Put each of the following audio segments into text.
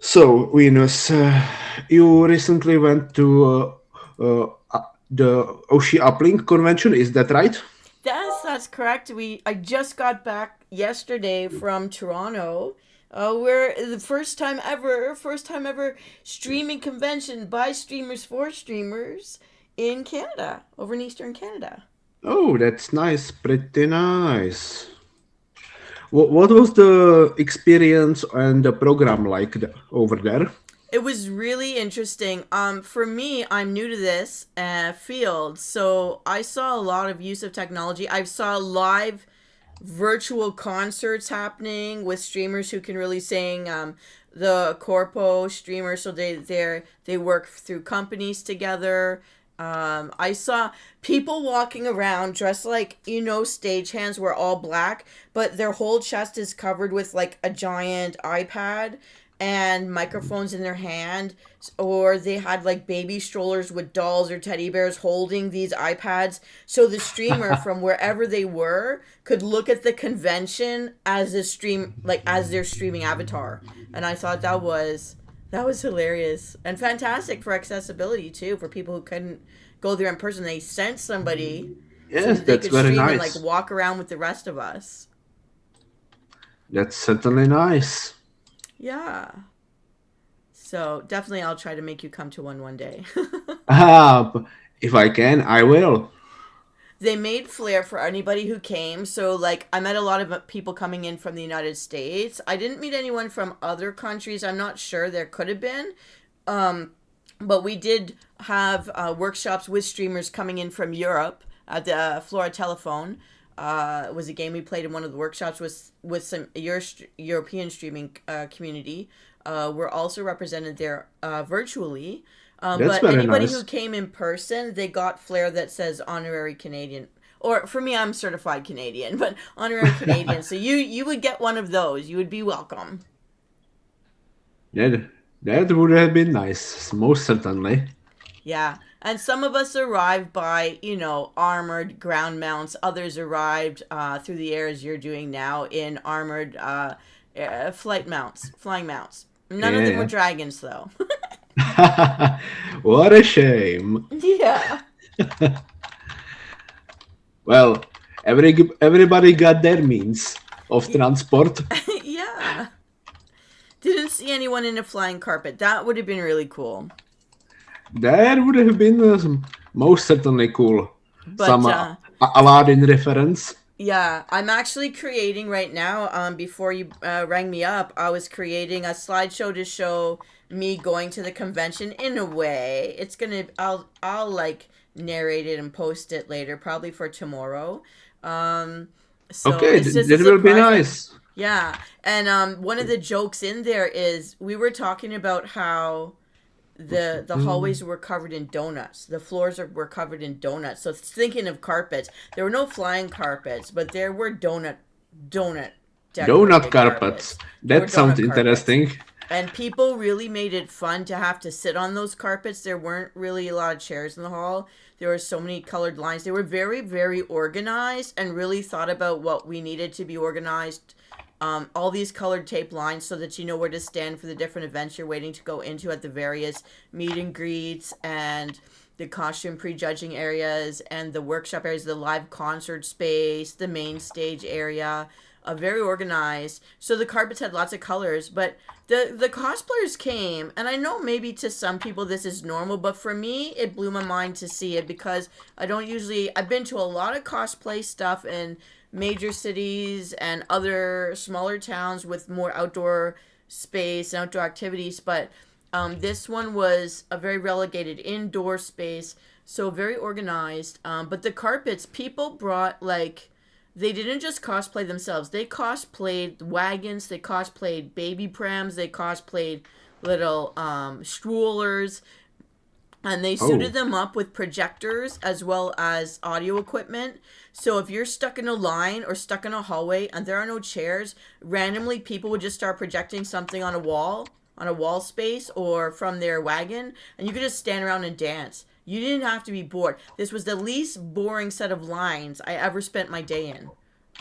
So, Venus, you recently went to the OshiUplink Convention, is that right? That's correct. I just got back yesterday from Toronto. Where the first time ever streaming convention by streamers for streamers in Canada, over in Eastern Canada. Oh, that's nice, pretty nice. What was the experience and the program like over there? It was really interesting. For me, I'm new to this field, so I saw a lot of use of technology. I saw live virtual concerts happening with streamers who can really sing. The corpo streamers, so they work through companies together. I saw people walking around dressed like stagehands were all black, but their whole chest is covered with like a giant iPad and microphones in their hand, or they had like baby strollers with dolls or teddy bears holding these iPads, so the streamer from wherever they were could look at the convention as a stream, like as their streaming avatar. And I thought that was hilarious and fantastic for accessibility too, for people who couldn't go there in person. They sent somebody so Yes, that they that's could very stream and like nice. walk around with the rest of us. That's certainly nice. Yeah. So definitely, I'll try to make you come to one day. If I can, I will. They made flair for anybody who came. So like, I met a lot of people coming in from the United States. I didn't meet anyone from other countries. I'm not sure, there could have been. Um, but we did have workshops with streamers coming in from Europe at the Flora Telephone. It was a game we played in one of the workshops with some European streaming community. We're also represented there virtually. That's But very anybody who nice. came in person, they got flair that says honorary Canadian. Or for me, I'm certified Canadian, but honorary Canadian. So you would get one of those. You would be welcome. That, that would have been nice, most certainly. Yeah. And some of us arrived by, armored ground mounts. Others arrived through the air, as you're doing now, in armored flight mounts, flying mounts. None of them were Yeah. dragons, though. What a shame. Yeah. Well, everybody got their means of transport. Yeah. Didn't see anyone in a flying carpet. That would have been really cool. That would have been most certainly cool. Some But Aladdin reference. yeah, I'm actually creating right now. Before you rang me up, I was creating a slideshow to show me going to the convention in a way. I'll like narrate it and post it later, probably for tomorrow. Um, so Okay, it's just a that will be surprise. Like, nice. yeah, and one of the jokes in there is we were talking about how the hallways were covered in donuts. The were covered in donuts. So thinking of carpets, there were no flying carpets, but there were donut Donut decorated carpets. carpets. There were That sounds donut carpets. interesting. And people really made it fun to have to sit on those carpets. There weren't really a lot of chairs in the hall. There were so many colored lines. They were very, very organized and really thought about what we needed to be organized. All these colored tape lines so that you know where to stand for the different events you're waiting to go into at the various meet and greets and the costume prejudging areas and the workshop areas, the live concert space, the main stage area. Very organized. So the carpets had lots of colors, but the cosplayers came, and I know maybe to some people this is normal, but for me it blew my mind to see it because I've been to a lot of cosplay stuff in major cities and other smaller towns with more outdoor space and outdoor activities, but this one was a very relegated indoor space, so very organized. But the carpets, people brought like they didn't just cosplay themselves. They cosplayed wagons. They cosplayed baby prams. They cosplayed little strollers, and they suited Oh, them up with projectors as well as audio equipment. So if you're stuck in a line or stuck in a hallway and there are no chairs, randomly people would just start projecting something on a wall space or from their wagon, and you could just stand around and dance. You didn't have to be bored. This was the least boring set of lines I ever spent my day in,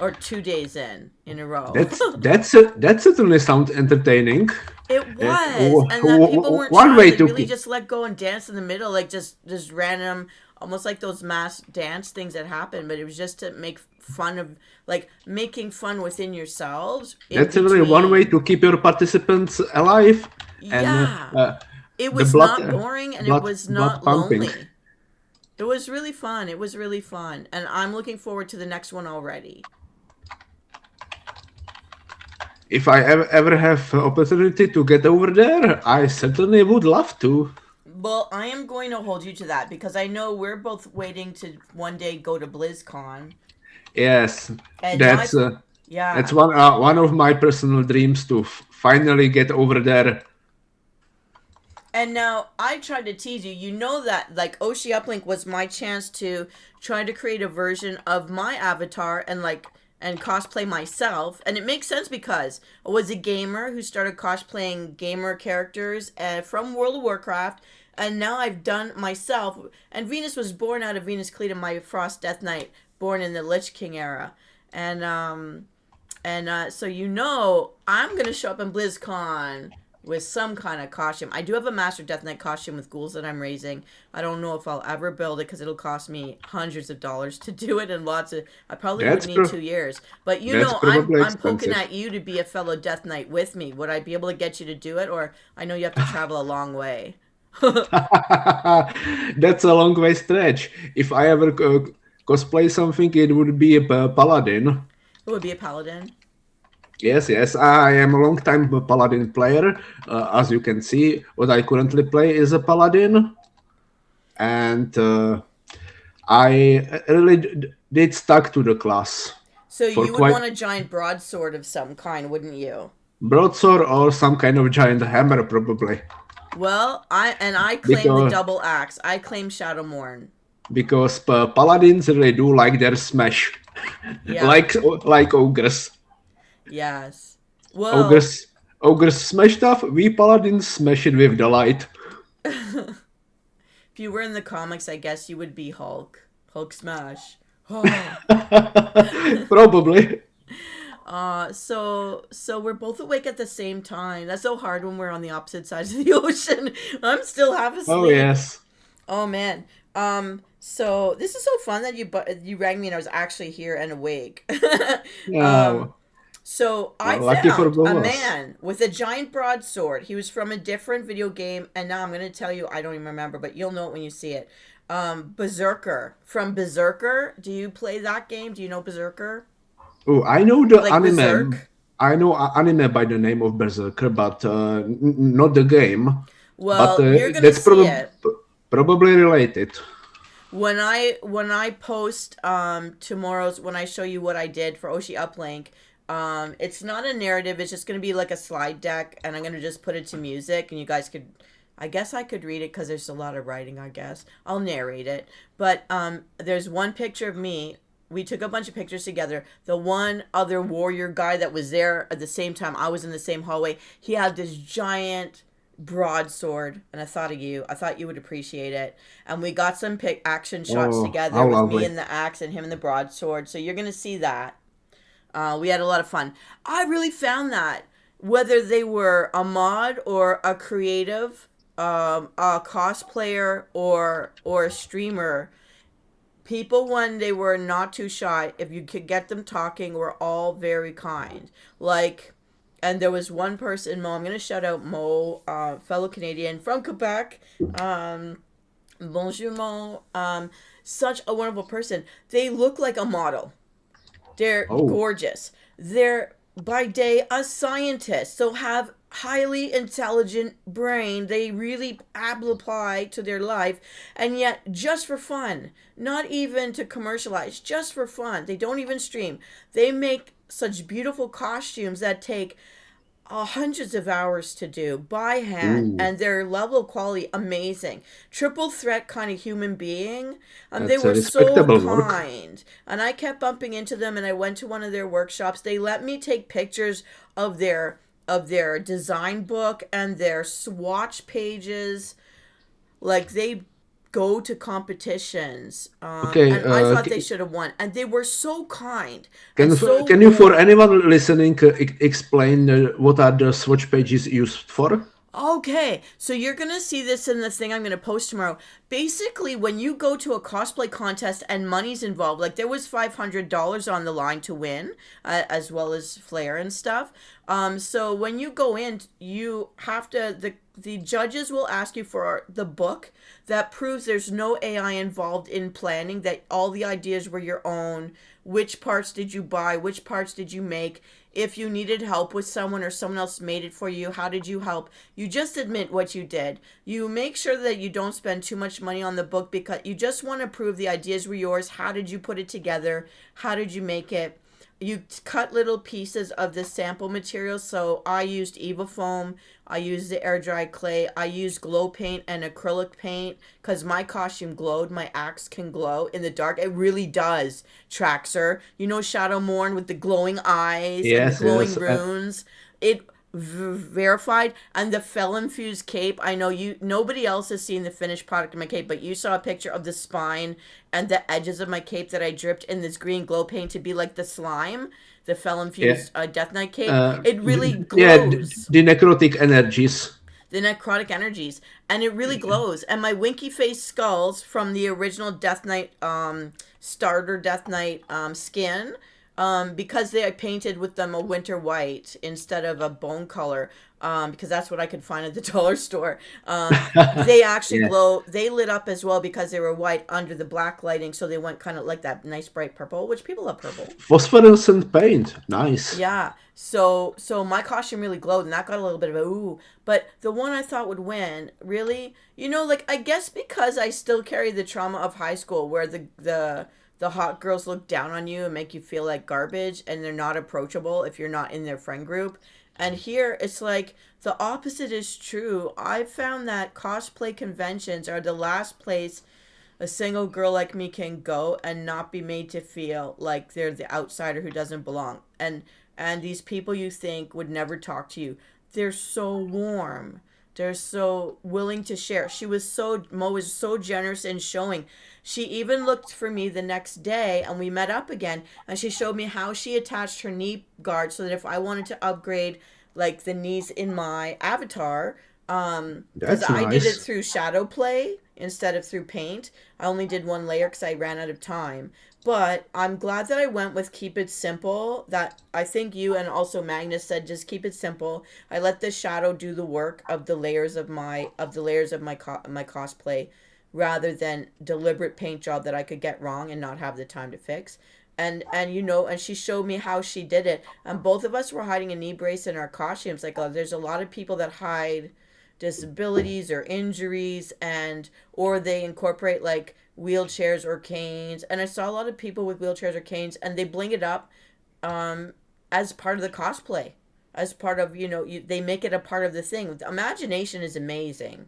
or 2 days in a row. that certainly sounds entertaining. It was, and that people weren't One shy. way They to really keep. just let go and dance in the middle, like just random, almost like those mass dance things that happen. But it was just to make fun of, like making fun within yourselves in That's really one way between. to keep your participants alive and Yeah, it the was not boring and it was blood not pumping. lonely. It was really fun. It was really fun, and I'm looking forward to the next one already. If I ever have opportunity to get over there, I certainly would love to. Well, I am going to hold you to that because I know we're both waiting to one day go to BlizzCon. Yes, And my, that's uh, that's yeah. one of my personal dreams to finally get over there. And now I tried to tease you. You know that like OshiUplink was my chance to try to create a version of my avatar and like and cosplay myself. And it makes sense because I was a gamer who started cosplaying gamer characters from World of Warcraft. And now I've done myself. And Venus was born out of Venus Callida, my Frost Death Knight, born in the Lich King era. And so you know, I'm gonna show up in BlizzCon with some kind of costume. I do have a Master Death Knight costume with ghouls that I'm raising. I don't know if I'll ever build it because it'll cost me hundreds of dollars to do it and lots of. I probably would That's need pro- 2 years. But you that's know, I'm probably I'm poking expensive. at you to be a fellow Death Knight with me. Would I be able to get you to do it, or I know you have to travel a long way? It That's a long way stretch. If I ever cosplay something, it would be a paladin. would be a paladin. Yes, yes, I am a long time paladin player. As you can see, what I currently play is a paladin, and I really did stuck to the class So for you would quite want a giant broadsword of some kind, wouldn't you? broadsword or some kind of giant hammer, probably, Well, I claim the because double axe. I claim Shadowmourne. paladins really do like their smash, Yeah. like like ogres. Yes. Well, Ogres ogres smash stuff. We paladins smash it with delight. if you were in the comics, I guess you would be Hulk. Hulk smash. Oh. Probably. So we're both awake at the same time. That's so hard when we're on the opposite sides of the ocean. I'm still half Oh asleep. yes. Oh man. So this is so fun that you rang me and I was actually here and awake. Yeah. um, So I Lucky for found a both of us. man with a giant broadsword. He was from a different video game, and now I'm gonna tell you I don't even remember, but you'll know it when you see it. Berserker from Berserker. Do you play that game? Do you know Berserker? Oh, I know the Like anime. Berserk? I know anime by the name of Berserker, but not the game. But Well, you're gonna that's see it probably related. when I post tomorrow's when I show you what I did for OshiUplink. It's not a narrative. It's just gonna be like a slide deck, and I'm gonna just put it to music, and you guys could. I guess I could read it because there's a lot of writing. I guess I'll narrate it, but there's one picture of me. We took a bunch of pictures together. The one other warrior guy that was there at the same time I was in the same hallway, he had this giant broadsword, and I thought of you. I thought you would appreciate it. And we got some action shots Oh, together how with me lovely. and the axe and him and the broadsword. So you're gonna see that. We had a lot of fun. I really found that whether they were a mod or a creative, a cosplayer or a streamer, people when they were not too shy, if you could get them talking, were all very kind. Like, and there was one person, Mo. I'm gonna shout out Mo, fellow Canadian from Quebec. Um, Bonjour, Mo. Such a wonderful person. They look like a model. They're Oh, gorgeous. They're by day a scientist, so have highly intelligent brain. They really apply to their life, and yet just for fun, not even to commercialize, just for fun. They don't even stream. They make such beautiful costumes that take hundreds of hours to do by hand, ooh, and their level of quality amazing. Triple threat kind of human being. They that's a were so respectable work. kind, and I kept bumping into them. And I went to one of their workshops. They let me take pictures of their design book and their swatch pages. Like they go to competitions. Okay, And I thought they should have won. And they were so kind can and so can you, for warm. anyone listening, explain what are the switch pages used for? Okay, so you're gonna see this in the thing I'm gonna post tomorrow. Basically, when you go to a cosplay contest and money's involved, like there was $500 on the line to win, as well as flair and stuff. So when you go in, you have to the judges will ask you for the book that proves there's no AI involved in planning, that all the ideas were your own. Which parts did you buy? Which parts did you make? If you needed help with someone or someone else made it for you, how did you help? You just admit what you did. You make sure that you don't spend too much money on the book because you just want to prove the ideas were yours. How did you put it together? How did you make it? You cut little pieces of the sample material. So I used Eva foam. I used the air dry clay. I used glow paint and acrylic paint because my costume glowed. My axe can glow in the dark. It really does. Traxer, you know, Shadow Morn with the glowing eyes and the Yes, glowing yes. runes. It verified. And the fell infused cape, I know you nobody else has seen the finished product of my cape, but you saw a picture of the spine and the edges of my cape that I dripped in this green glow paint to be like the slime, the fell Yeah. infused death knight cape. It really Yeah, glows, the necrotic energies. the necrotic energies, and it really glows. And my winky face skulls from the original death knight starter death knight skin, because they I painted with them a winter white instead of a bone color, because that's what I could find at the dollar store. They actually Yeah. glow. They lit up as well because they were white under the black lighting, so they went kind of like that nice bright purple, which people love purple. Phosphorescent paint. Nice. Yeah. So my costume really glowed, and that got a little bit of a ooh. But the one I thought would win, really, like I guess because I still carry the trauma of high school, where the hot girls look down on you and make you feel like garbage, and they're not approachable if you're not in their friend group. And here it's like the opposite is true. I've found that cosplay conventions are the last place a single girl like me can go and not be made to feel like they're the outsider who doesn't belong. And these people you think would never talk to you, they're so warm. They're so willing to share. Mo was so generous in showing. She even looked for me the next day and we met up again, and she showed me how she attached her knee guard so that if I wanted to upgrade like the knees in my avatar, because That's I did it nice. through shadow play instead of through paint. I only did one layer because I ran out of time. But I'm glad that I went with keep it simple. That I think you and also Magnus said just keep it simple. I let the shadow do the work of the layers of my cosplay, rather than deliberate paint job that I could get wrong and not have the time to fix. And she showed me how she did it. And both of us were hiding a knee brace in our costumes. Like there's a lot of people that hide disabilities or injuries, and or they incorporate like wheelchairs or canes, and I saw a lot of people with wheelchairs or canes and they bling it up, as part of the cosplay, as part of they make it a part of the thing. The imagination is amazing,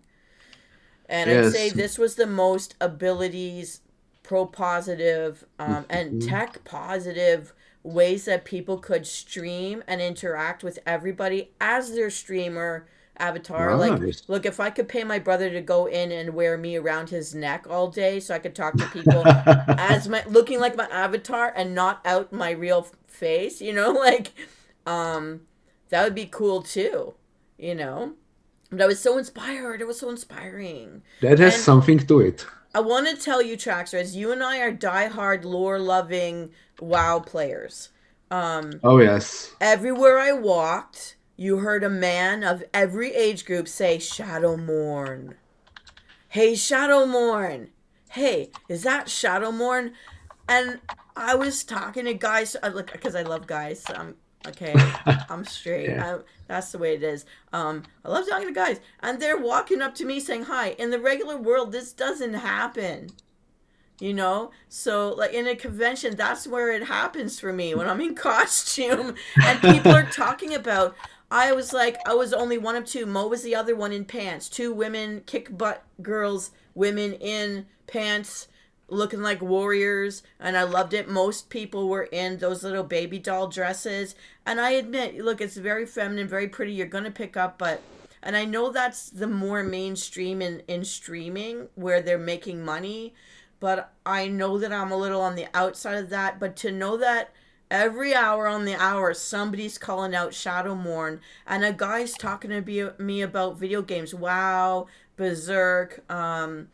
and I'd say Yes. this was the most abilities pro positive, and Mhm. tech positive ways that people could stream and interact with everybody as their streamer avatar. Like, Nice. look, if I could pay my brother to go in and wear me around his neck all day so I could talk to people as my looking like my avatar and not out my real face, like, um that would be cool too, you know. But I was so inspired. It was so inspiring. That has And something to it. I want to tell you, Traxer, as you and I are diehard lore loving WoW players. Oh yes. Everywhere I walked, you heard a man of every age group say Shadowmourne. Hey, Shadowmourne. Hey, is that Shadowmourne? And I was talking to guys, look, because I love guys. So okay. I'm straight. Yeah. That's the way it is. I love talking to guys, and they're walking up to me saying hi. In the regular world, this doesn't happen. So like in a convention, that's where it happens for me when I'm in costume and people are talking about. I was only one of two. Mo was the other one in pants. Two women, kick butt girls, women in pants, looking like warriors, and I loved it. Most people were in those little baby doll dresses, and I admit, look, it's very feminine, very pretty. You're gonna pick up, but And I know that's the more mainstream in streaming where they're making money, but I know that I'm a little on the outside of that. But to know that every hour on the hour somebody's calling out Shadowmourne and a guy's talking to me about video games, WoW, Berserk, Dungeons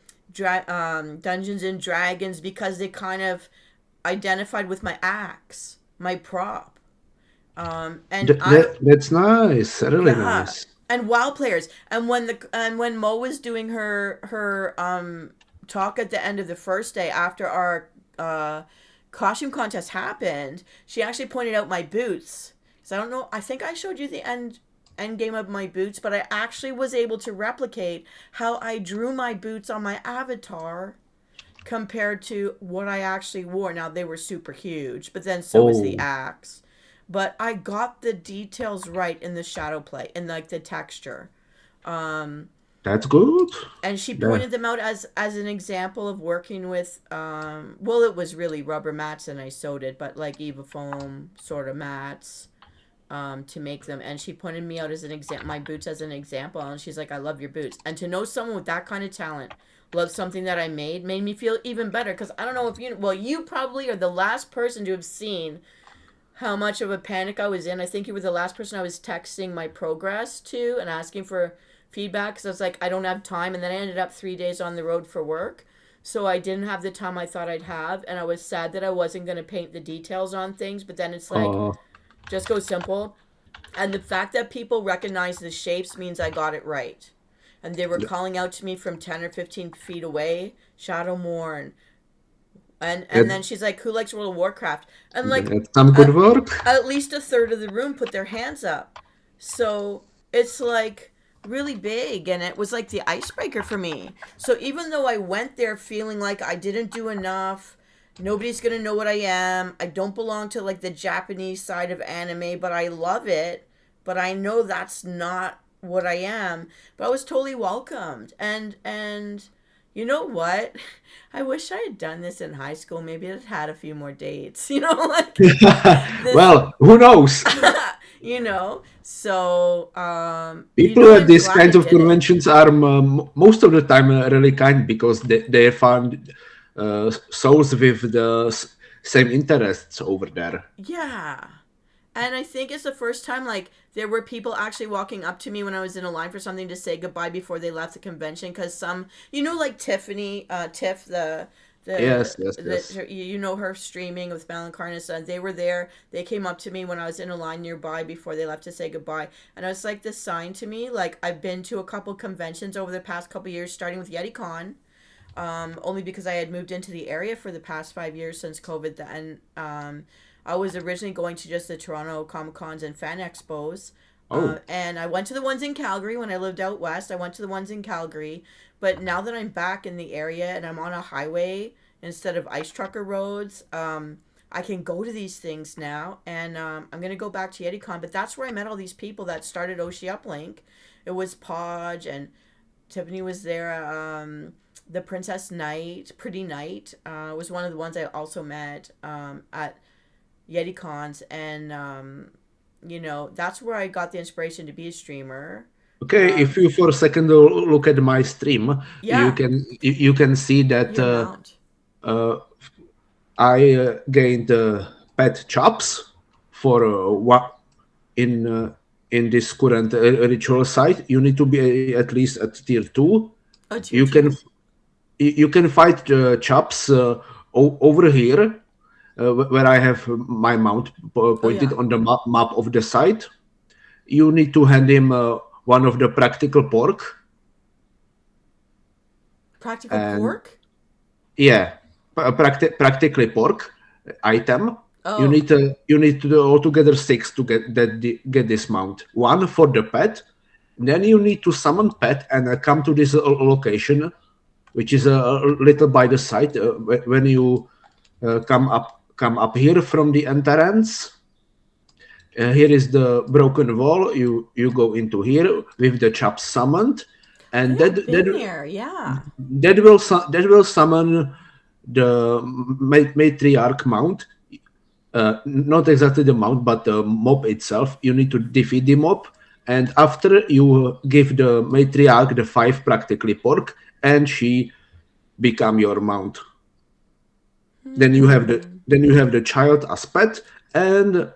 and Dragons, because they kind of identified with my axe, my prop. And I That's nice, really Yeah, nice. and WoW players. And when Mo was doing her talk at the end of the first day after our costume contest happened, she actually pointed out my boots. Because I don't know, I think I showed you the end game of my boots, but I actually was able to replicate how I drew my boots on my avatar compared to what I actually wore. Now they were super huge, but then so was the Oh, axe. But I got the details right in the shadow play and like the texture. Um, that's good. and she Yeah. pointed them out as an example of working with well, it was really rubber mats and I sewed it, but like Eva foam sort of mats to make them. And she pointed me out as an example, my boots as an example, and she's like, I love your boots. And to know someone with that kind of talent loves something that I made me feel even better, because I don't know if you, well, you probably are the last person to have seen how much of a panic I was in. I think you were the last person I was texting my progress to and asking for feedback, because I was like, I don't have time. And then I ended up 3 days on the road for work. So I didn't have the time I thought I'd have. And I was sad that I wasn't going to paint the details on things. But then it's like, Uh, just go simple. And the fact that people recognize the shapes means I got it right. And they were calling out to me from 10 or 15 feet away, Shadow Morn. And that, then she's like, who likes World of Warcraft? And like, that's some uh, good work. at least a third of the room put their hands up. So it's like really big, and it was like the icebreaker for me. So even though I went there feeling like I didn't do enough, nobody's gonna know what I am, I don't belong to like the Japanese side of anime, but I love it, but I know that's not what I am. But I was totally welcomed. And you know what? I wish I had done this in high school. Maybe I'd had a few more dates. Like this. Well, who knows? So People at I'm these glad I kinds of did it. conventions are most of the time really kind because they found souls with the same interests over there. Yeah. And I think it's the first time like there were people actually walking up to me when I was in a line for something to say goodbye before they left the convention, because some, like Tiffany, Tiff, Yes, yes, yes. her streaming with Malincarnus, they were there. They came up to me when I was in a line nearby before they left to say goodbye, and I was like, this sign to me, like I've been to a couple conventions over the past couple years, starting with YetiCon, only because I had moved into the area for the past 5 years since COVID. And I was originally going to just the Toronto Comic Cons and Fan Expos. Oh, And I went to the ones in Calgary when I lived out west. I went to the ones in Calgary. But now that I'm back in the area and I'm on a highway instead of ice trucker roads, I can go to these things now. And I'm going to go back to YetiCon. But that's where I met all these people that started OshiUplink. It was Podge and Tiffany was there. The Princess Knight, Pretty Knight, was one of the ones I also met at YetiCons, and that's where I got the inspiration to be a streamer. okay. If Um, you for a second look at my stream, yeah, you can see that your mount. uh, I gained pet chops for what in this current ritual site. You need to be at least at tier 2. Oh, tier You can two. you can fight chops over here where I have my mount Oh pointed yeah, on the map of the site. You need to hand him one of the practical pork, practical and pork. yeah, practically pork item. Oh, You need to do altogether 6 to get this mount. One for the pet, then you need to summon pet and come to this location, which is a little by the side. When you come up here from the entrance, here is the broken wall. You go into here with the chop summoned, I and think I've been there. Yeah. that will summon the matriarch mount. Not exactly the mount, but the mob itself. You need to defeat the mob, And after you give the matriarch the 5 practically pork, and she become your mount. Then you have the child as pet and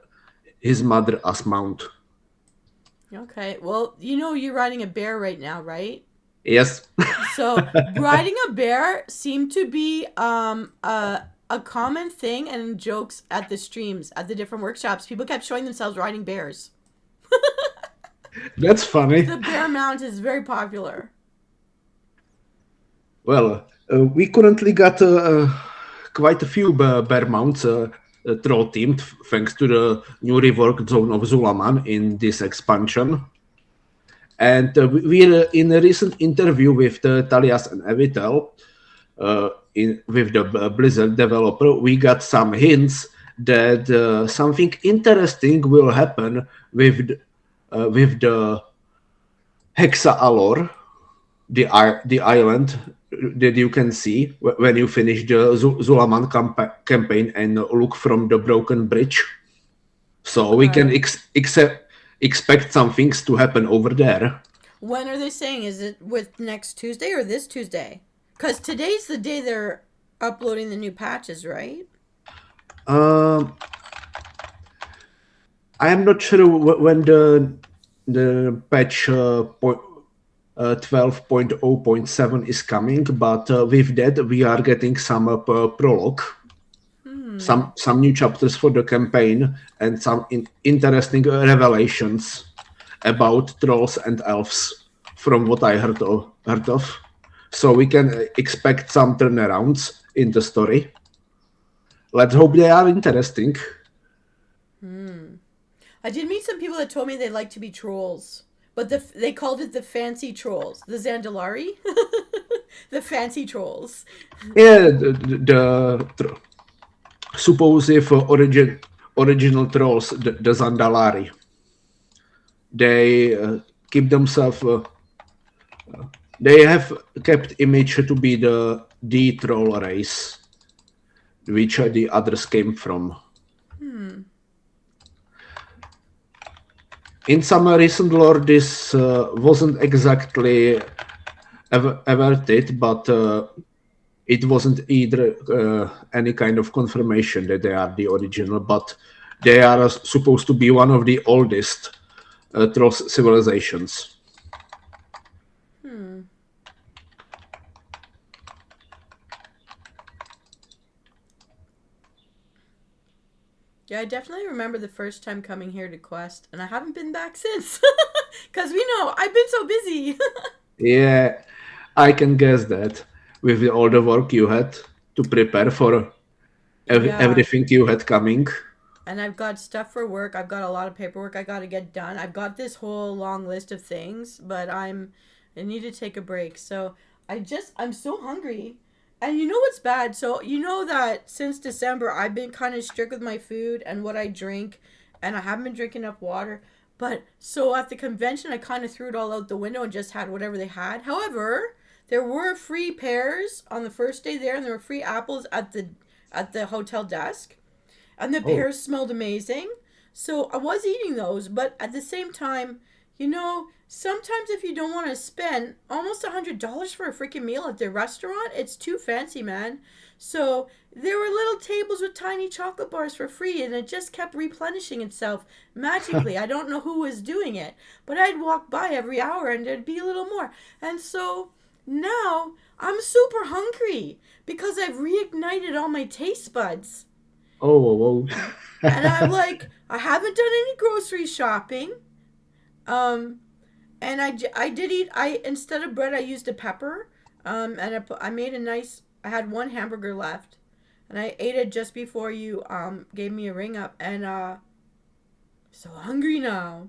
his mother as mount. Okay. Well, you know you're riding a bear right now, right? Yes. So riding a bear seemed to be a common thing and jokes at the streams at the different workshops. People kept showing themselves riding bears. That's funny. The bear mount is very popular. Well, we currently got quite a few bear mounts troll teamed thanks to the new reworked zone of Zulaman in this expansion. And we in a recent interview with Talias and Avital, with the Blizzard developer, we got some hints that something interesting will happen with the Hexa Alor, the island that you can see when you finish the Zulaman campaign and look from the broken bridge. So we can expect some things to happen over there. When are they saying? Is it with next Tuesday or this Tuesday? Because today's the day they're uploading the new patches, right? Um, I am not sure when the patch 12.0.7 is coming, but with that we are getting some prologue, some new chapters for the campaign, and some interesting revelations about trolls and elves from what I heard of. So we can expect some turnarounds in the story. Let's hope they are interesting. I did meet some people that told me they like to be trolls, but they called it the fancy trolls, the Zandalari, the fancy trolls. Yeah, supposed original trolls, the Zandalari. They keep themselves. They have kept image to be the troll race, which the others came from. In some recent lore, this wasn't exactly averted, but it wasn't either any kind of confirmation that they are the original, but they are supposed to be one of the oldest troll civilizations. Yeah, I definitely remember the first time coming here to Quest, and I haven't been back since. Because we know I've been so busy. Yeah, I can guess that with all the work you had to prepare for Yeah. everything you had coming. And I've got stuff for work. I've got a lot of paperwork I got to get done. I've got this whole long list of things, but I need to take a break. So I'm so hungry. And you know what's bad? So you know that since December I've been kind of strict with my food and what I drink, and I haven't been drinking enough water. But so at the convention I kind of threw it all out the window and just had whatever they had. However, there were free pears on the first day there, and there were free apples at the hotel desk, and the Oh, pears smelled amazing. So I was eating those, but at the same time, sometimes if you don't want to spend almost $100 for a freaking meal at their restaurant, it's too fancy, man. So there were little tables with tiny chocolate bars for free, and it just kept replenishing itself magically. I don't know who was doing it, but I'd walk by every hour and there'd be a little more. And so now I'm super hungry because I've reignited all my taste buds. oh. And I'm like, I haven't done any grocery shopping. Um, and I did eat. Instead of bread, I used a pepper. And I made a nice. I had one hamburger left, and I ate it just before you gave me a ring up. And so hungry now.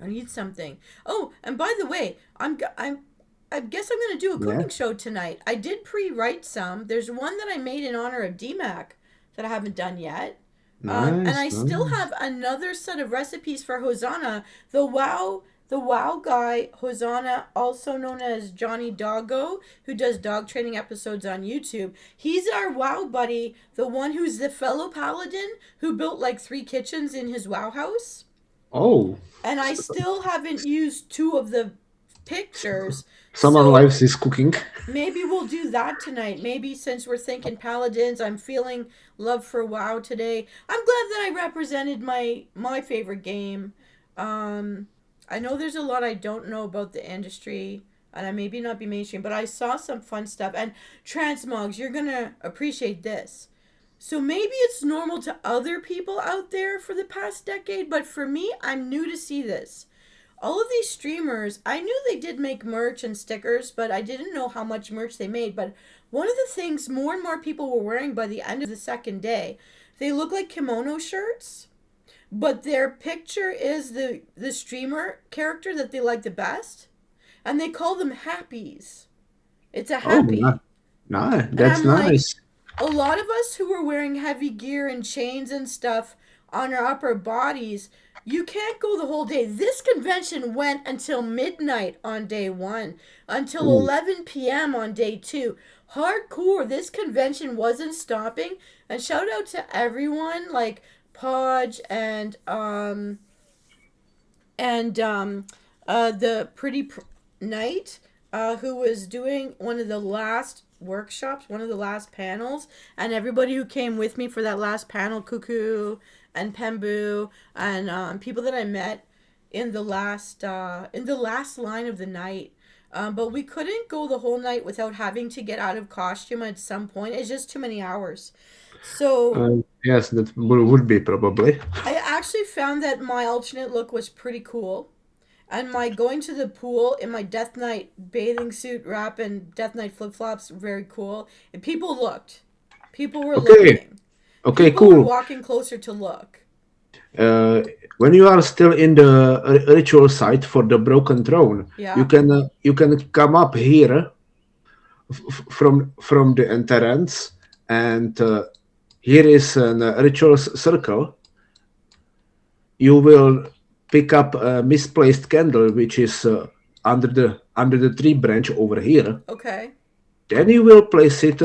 I need something. Oh, and by the way, I guess I'm gonna do a Yeah, cooking show tonight. I did pre-write some. There's one that I made in honor of DMAC that I haven't done yet. And nice, I still nice. have another set of recipes for Hosanna. The WoW guy, Hosanna, also known as Johnny Doggo, who does dog training episodes on YouTube. He's our WoW buddy, the one who's the fellow paladin who built like 3 kitchens in his WoW house. Oh, And I still haven't used two of the pictures. someone So lives is cooking. maybe we'll do that tonight. Maybe since we're thinking paladins, I'm feeling love for WoW today. I'm glad that I represented my favorite game. Um, I know there's a lot I don't know about the industry, and I maybe not be mainstream, but I saw some fun stuff. And transmogs, you're gonna appreciate this. So maybe it's normal to other people out there for the past decade, but for me, I'm new to see this. All of these streamers, I knew they did make merch and stickers, but I didn't know how much merch they made. But one of the things more and more people were wearing by the end of the second day, they look like kimono shirts, but their picture is the streamer character that they like the best, and they call them happies. It's a Oh, no, happy. no, And that's I'm like, nice. a lot of us who were wearing heavy gear and chains and stuff on our upper bodies, you can't go the whole day. This convention went until midnight on day one, until Ooh. 11 p.m. on day two. Hardcore. This convention wasn't stopping. And shout out to everyone like Podge and the Knight, who was doing one of the last workshops, one of the last panels, and everybody who came with me for that last panel, Cuckoo and Pembu, and people that I met in the last line of the night. But we couldn't go the whole night without having to get out of costume at some point. It's just too many hours. So Yes, that would be probably. I actually found that my alternate look was pretty cool. And my going to the pool in my Death Knight bathing suit wrap and Death Knight flip flops, very cool. And people looked. People were Okay, looking. okay, People were cool. walking closer to look. Uh, when you are still in the ritual site for the broken throne, Yeah. you can come up here from the entrance, and here is a ritual circle. You will pick up a misplaced candle, which is under the tree branch over here. Okay. Then you will place it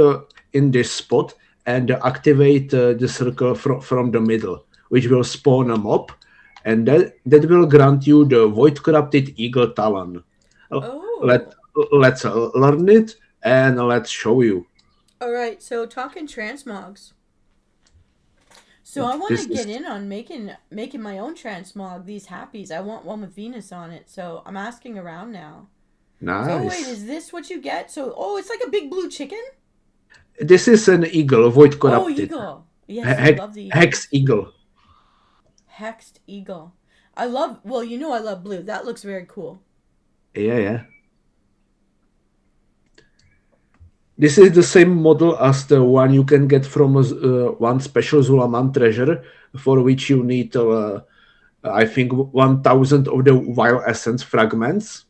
in this spot and activate the circle from the middle, which will spawn a mob, and that will grant you the Void Corrupted Eagle Talon. Uh, Let Oh. let's learn it and let's show you. All right. So talking transmogs. So I want This to get is in on making my own transmog. These happies. I want one with Venus on it. So I'm asking around now. So wait, nice. is this what you get? So it's like a big blue chicken. This is an eagle, Void Oh, Corrupted, eagle. Yes, I love the Hex eagles. Eagle. Hexed eagle. I love. Well, you know I love blue. That looks very cool. Yeah, yeah. This is the same model as the one you can get from one special Zulaman treasure, for which you need, I think, 1,000 of the Vile Essence fragments,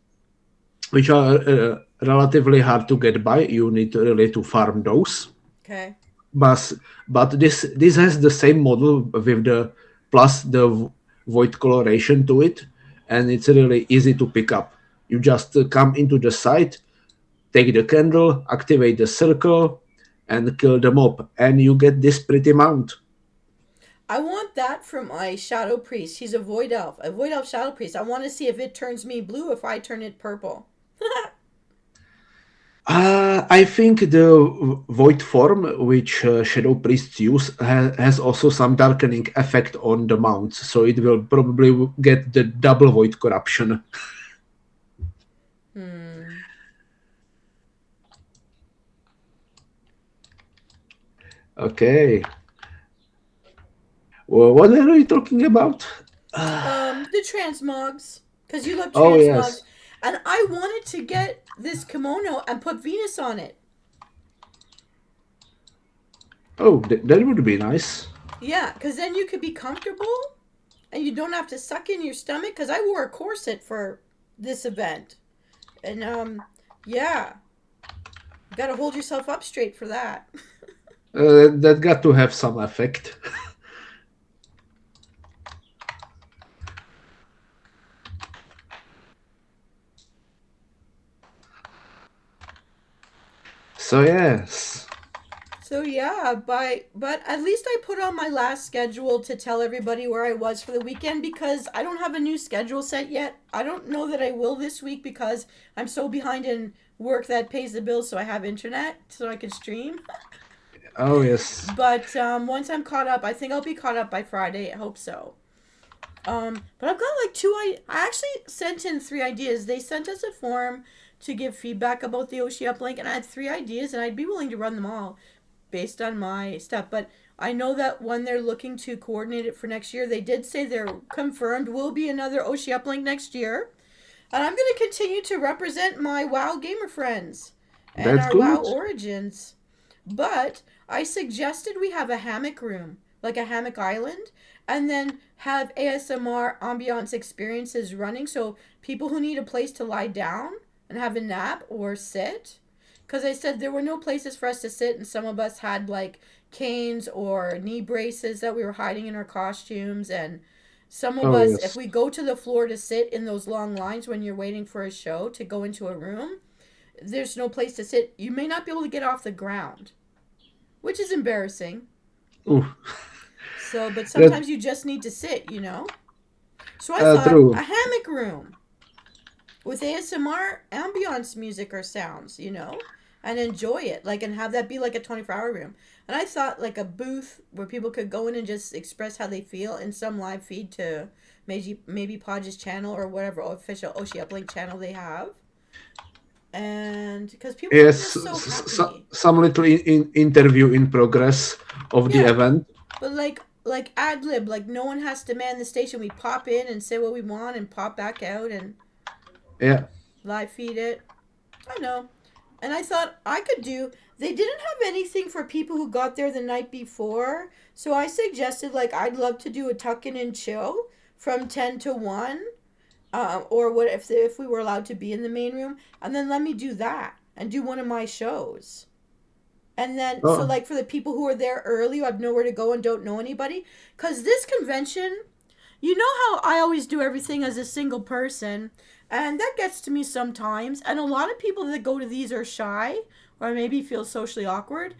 which are relatively hard to get by. You need really to farm those. Okay. But this has the same model with the plus the void coloration to it, and it's really easy to pick up. You just come into the site, take the candle, activate the circle, and kill the mob, and you get this pretty mount. I want that from my shadow priest. He's a void elf. A void elf shadow priest. I want to see if it turns me blue if I turn it purple. I think the void form, which shadow priests use, has also some darkening effect on the mounts, so it will probably get the double void corruption. Hmm. Okay. Well, what are we talking about? The transmogs. Because you love Oh transmogs. yes. And I wanted to get this kimono and put Venus on it. Oh, that would be nice. Yeah, because then you could be comfortable and you don't have to suck in your stomach. Because I wore a corset for this event. And, yeah. You got to hold yourself up straight for that. That got to have some effect. So yes. So yeah, but at least I put on my last schedule to tell everybody where I was for the weekend because I don't have a new schedule set yet. I don't know that I will this week because I'm so behind in work that pays the bills so I have internet so I can stream. Oh yes. But once I'm caught up, I think I'll be caught up by Friday. I hope so. But I've got like I actually sent in three ideas. They sent us a form to give feedback about the Oshi uplink, and I had three ideas, and I'd be willing to run them all based on my stuff. But I know that when they're looking to coordinate it for next year, they did say they're confirmed will be another Oshi uplink next year, and I'm going to continue to represent my WoW gamer friends and That's our WoW good. origins. But I suggested we have a hammock room, like a hammock island, and then have ASMR ambiance experiences running so people who need a place to lie down and have a nap or sit. Because I said there were no places for us to sit, and some of us had like canes or knee braces that we were hiding in our costumes. And some of Oh us, if yes. we go to the floor to sit in those long lines when you're waiting for a show to go into a room, there's no place to sit. You may not be able to get off the ground, which is embarrassing. Ooh, So, but that sometimes you just need to sit, you know? So I thought true. a hammock room with ASMR ambiance music or sounds, you know? And enjoy it, like, and have that be like a 24-hour room. And I thought like a booth where people could go in and just express how they feel in some live feed to maybe Podge's channel or whatever official OshiUplink channel they have. And because people are Yes, just so happy. some little interview in progress of the Yeah, event. but like ad lib, like no one has to man the station. We pop in and say what we want and pop back out and Yeah. live feed it. I know. And I thought I could do. They didn't have anything for people who got there the night before, so I suggested like I'd love to do a tuck in and chill from 10 to 1, or what if we were allowed to be in the main room, and then let me do that and do one of my shows. And then, so Oh, like for the people who are there early who have nowhere to go and don't know anybody, because this convention, you know how I always do everything as a single person, and that gets to me sometimes. And a lot of people that go to these are shy or maybe feel socially awkward.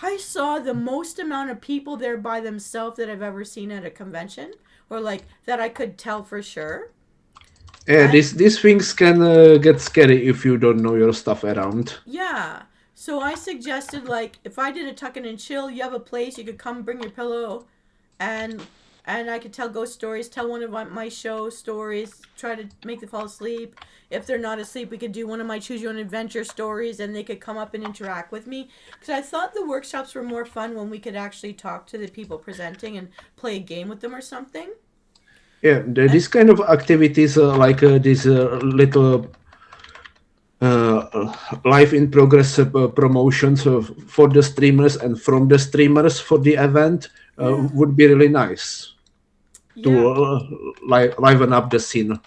I saw the most amount of people there by themselves that I've ever seen at a convention, or like that I could tell for sure. yeah. And These things can get scary if you don't know your stuff around. yeah. So I suggested like if I did a tuck in and chill, you have a place you could come bring your pillow and I could tell ghost stories, tell one of my show stories, try to make them fall asleep. If they're not asleep, we could do one of my choose your own adventure stories and they could come up and interact with me. Because I thought the workshops were more fun when we could actually talk to the people presenting and play a game with them or something. Yeah, And this kind of activities, like these little live in progress promotions for the streamers and from the streamers for the event yeah, would be really nice to yeah, liven up the scene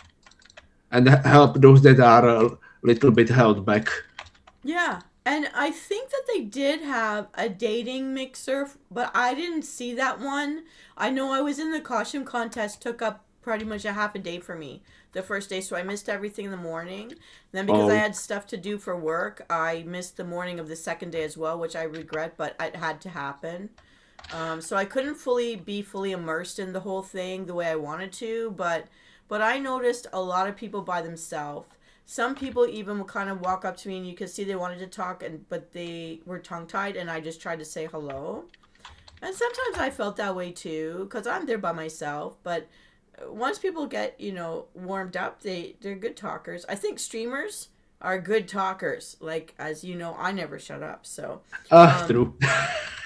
and help those that are a little bit held back. yeah. And I think that they did have a dating mixer, but I didn't see that one. I know I was in the costume contest, took up pretty much a half a day for me the first day, so I missed everything in the morning. Then because I Oh, had stuff to do for work, I missed the morning of the second day as well, which I regret, but it had to happen. So I couldn't be fully immersed in the whole thing the way I wanted to, but I noticed a lot of people by themselves. Some people even would kind of walk up to me and you could see they wanted to talk and but they were tongue tied and I just tried to say hello. And sometimes I felt that way too cuz I'm there by myself, but once people get, warmed up, they're good talkers. I think streamers are good talkers. Like as you know, I never shut up. So, um true.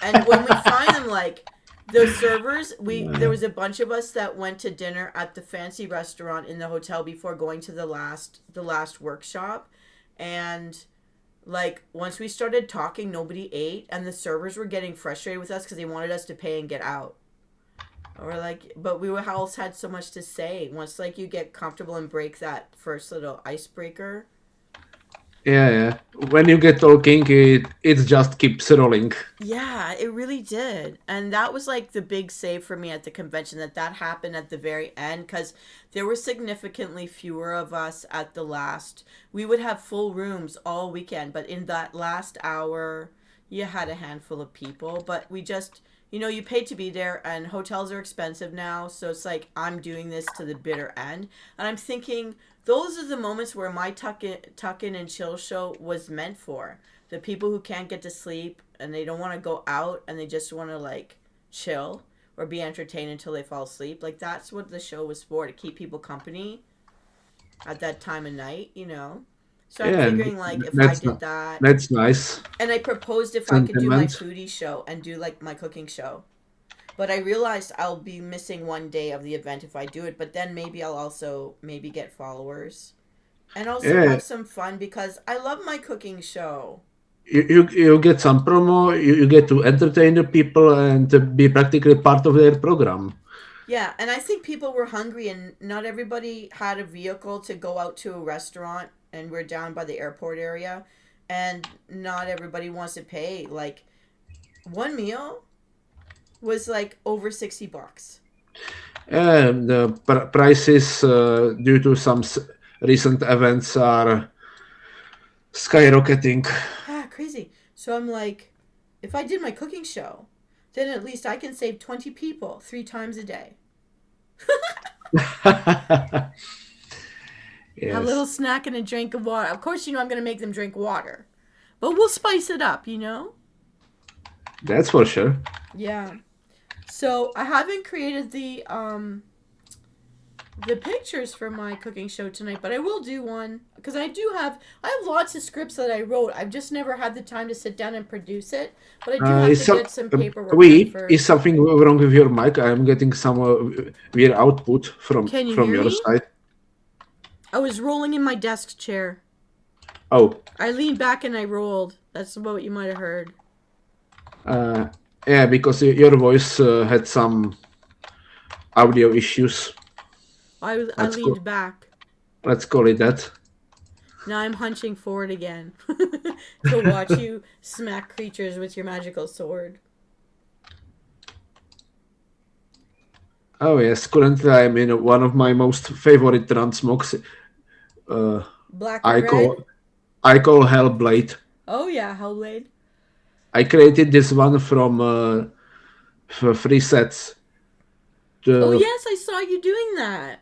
and when we find them, like the servers, there was a bunch of us that went to dinner at the fancy restaurant in the hotel before going to the last workshop, and like once we started talking, nobody ate, and the servers were getting frustrated with us because they wanted us to pay and get out. Or like, but we were else had so much to say. Once like you get comfortable and break that first little icebreaker, Yeah, yeah. When you get talking, it just keeps rolling. yeah, it really did. And that was like the big save for me at the convention that happened at the very end because there were significantly fewer of us at the last. We would have full rooms all weekend, but in that last hour you had a handful of people, but we just, you paid to be there, and hotels are expensive now, so it's like I'm doing this to the bitter end. And I'm thinking those are the moments where my tuck in and chill show was meant for. The people who can't get to sleep and they don't want to go out and they just want to like chill or be entertained until they fall asleep. Like that's what the show was for, to keep people company at that time of night. So I'm Yeah, figuring like if I that's did that, that's nice and I proposed if I could do my sentiment. foodie show and do like my cooking show. But I realized I'll be missing one day of the event if I do it. But then maybe I'll also maybe get followers and also Yeah, have some fun because I love my cooking show. you get some promo. You get to entertain the people and to be practically part of their program. Yeah, and I think people were hungry and not everybody had a vehicle to go out to a restaurant, and we're down by the airport area, and not everybody wants to pay like one meal was like over $60. And the prices due to some recent events are skyrocketing. Yeah, crazy. So I'm like, if I did my cooking show, then at least I can save 20 people 3 times a day. Have a Yes, little snack and a drink of water. Of course, I'm going to make them drink water, but we'll spice it up. that's for sure. Yeah. So I haven't created the pictures for my cooking show tonight, but I will do one because I have lots of scripts that I wrote. I've just never had the time to sit down and produce it, but I do have Is to some get some paperwork done Wait, is first. something wrong with your mic? I am getting some weird output Can you from hear your me? side. I was rolling in my desk chair. Oh, I leaned back and I rolled. That's what you might have heard. uh, yeah, because your voice had some audio issues. I Let's go. leaned back. Let's call it that. Now I'm hunching forward again to watch you smack creatures with your magical sword. Oh yes, currently I'm in one of my most favorite transmogs. Uh, Black I and call red? I call Hellblade. Oh yeah, Hellblade. I created this one from free sets. Oh The yes, I saw you doing that.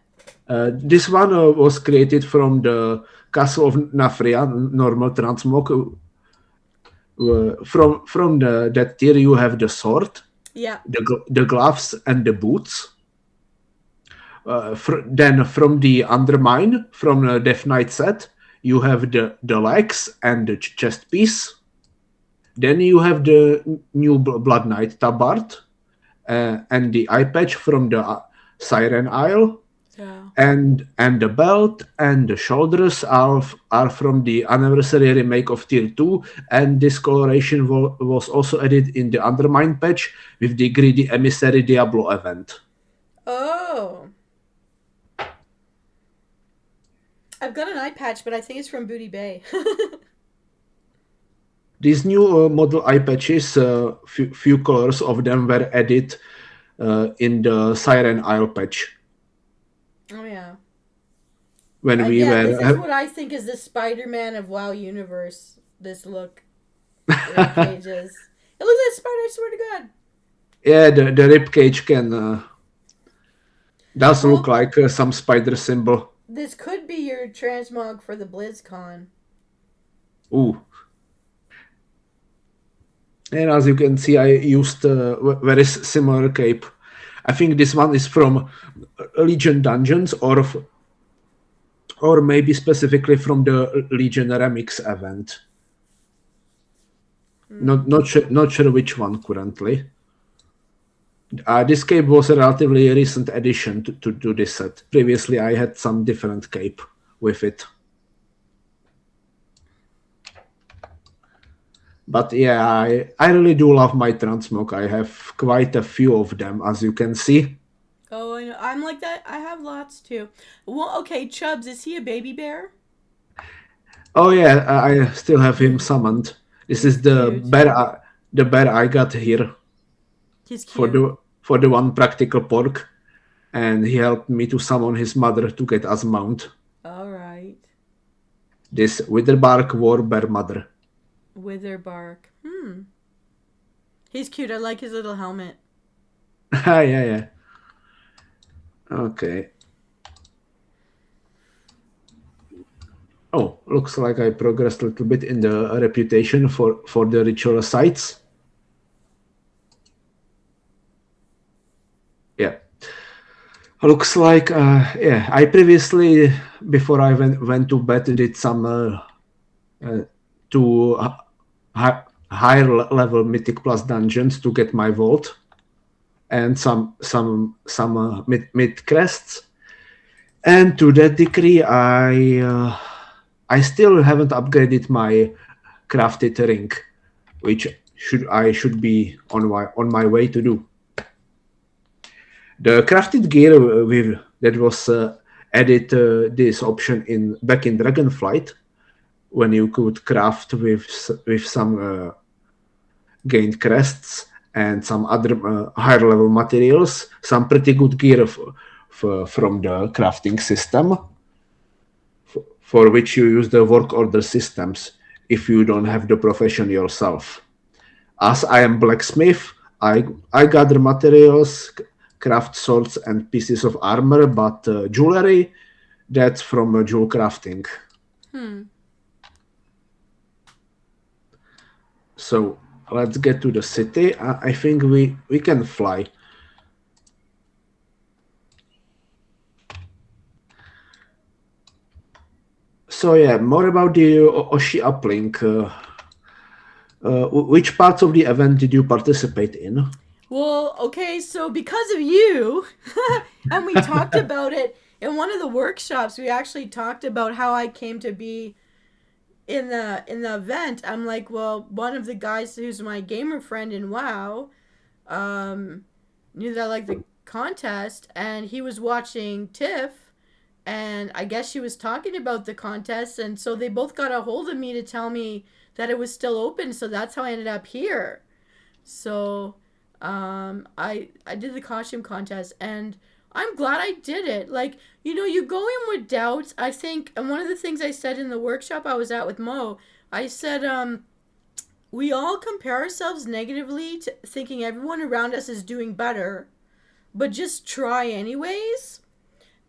This one was created from the Castle of Nafria, normal transmog. From that tier, you have the sword, Yeah. the gloves, and the boots. Then from the Undermine, from the Death Knight set, you have the legs and the chest piece. Then you have the new Blood Knight tabard and the eye patch from the Siren Isle. Yeah. And the belt and the shoulders are from the anniversary remake of Tier 2, and this coloration was also added in the Undermine patch with the Greedy Emissary Diablo event. Oh. I've got an eye patch, but I think it's from Booty Bay. These new model eye patches, few colors of them were added in the Siren Isle patch Oh yeah. when we Again, this is were. what I think is the Spider-Man of WoW universe. This look, rib cages. It looks like a spider. I swear to God. Yeah, the rib cage does look Well, like some spider symbol. this could be your transmog for the BlizzCon. Ooh. And as you can see, I used a very similar cape. I think this one is from Legion Dungeons, or maybe specifically from the Legion Remix event. Not sure which one currently. This cape was a relatively recent addition to this set. Previously, I had some different cape with it. But yeah, I really do love my transmog. I have quite a few of them, as you can see. Oh, I know. I'm like that. I have lots too. Well, okay, Chubbs, is he a baby bear? Oh yeah, I still have him summoned. This He's is cute. the bear I got here He's for cute. the one practical pork, and he helped me to summon his mother to get us mount. All right. This Witherbark War Bear Mother. Witherbark. He's cute. I like his little helmet. Yeah, yeah. Okay. Oh, looks like I progressed a little bit in the reputation for the ritual sites. Yeah. Looks like, yeah, I previously, before I went to bed, did some two higher level Mythic Plus dungeons to get my vault and some mid crests. And to that degree, I still haven't upgraded my crafted ring, which I should be on my way to do. The crafted gear with that was added this option in back in Dragonflight when you could craft with some gained crests and some other higher level materials, some pretty good gear from the crafting system, for which you use the work order systems if you don't have the profession yourself. As I am blacksmith, I gather materials, craft swords and pieces of armor, but jewelry, that's from jewel crafting. So let's get to the city. I think we can fly. So yeah, more about the OshiUplink. Which parts of the event did you participate in? Well, okay, so because of you, and we talked about it in one of the workshops, we actually talked about how I came to be in the event. I'm like, well, one of the guys who's my gamer friend in WoW, um, knew that I liked the contest, and he was watching Tiff, and I guess she was talking about the contest, and so they both got a hold of me to tell me that it was still open. So that's how I ended up here. So I did the costume contest, and I'm glad I did it. Like, you go in with doubts. I think, and one of the things I said in the workshop I was at with Mo, I said, we all compare ourselves negatively to thinking everyone around us is doing better, but just try anyways.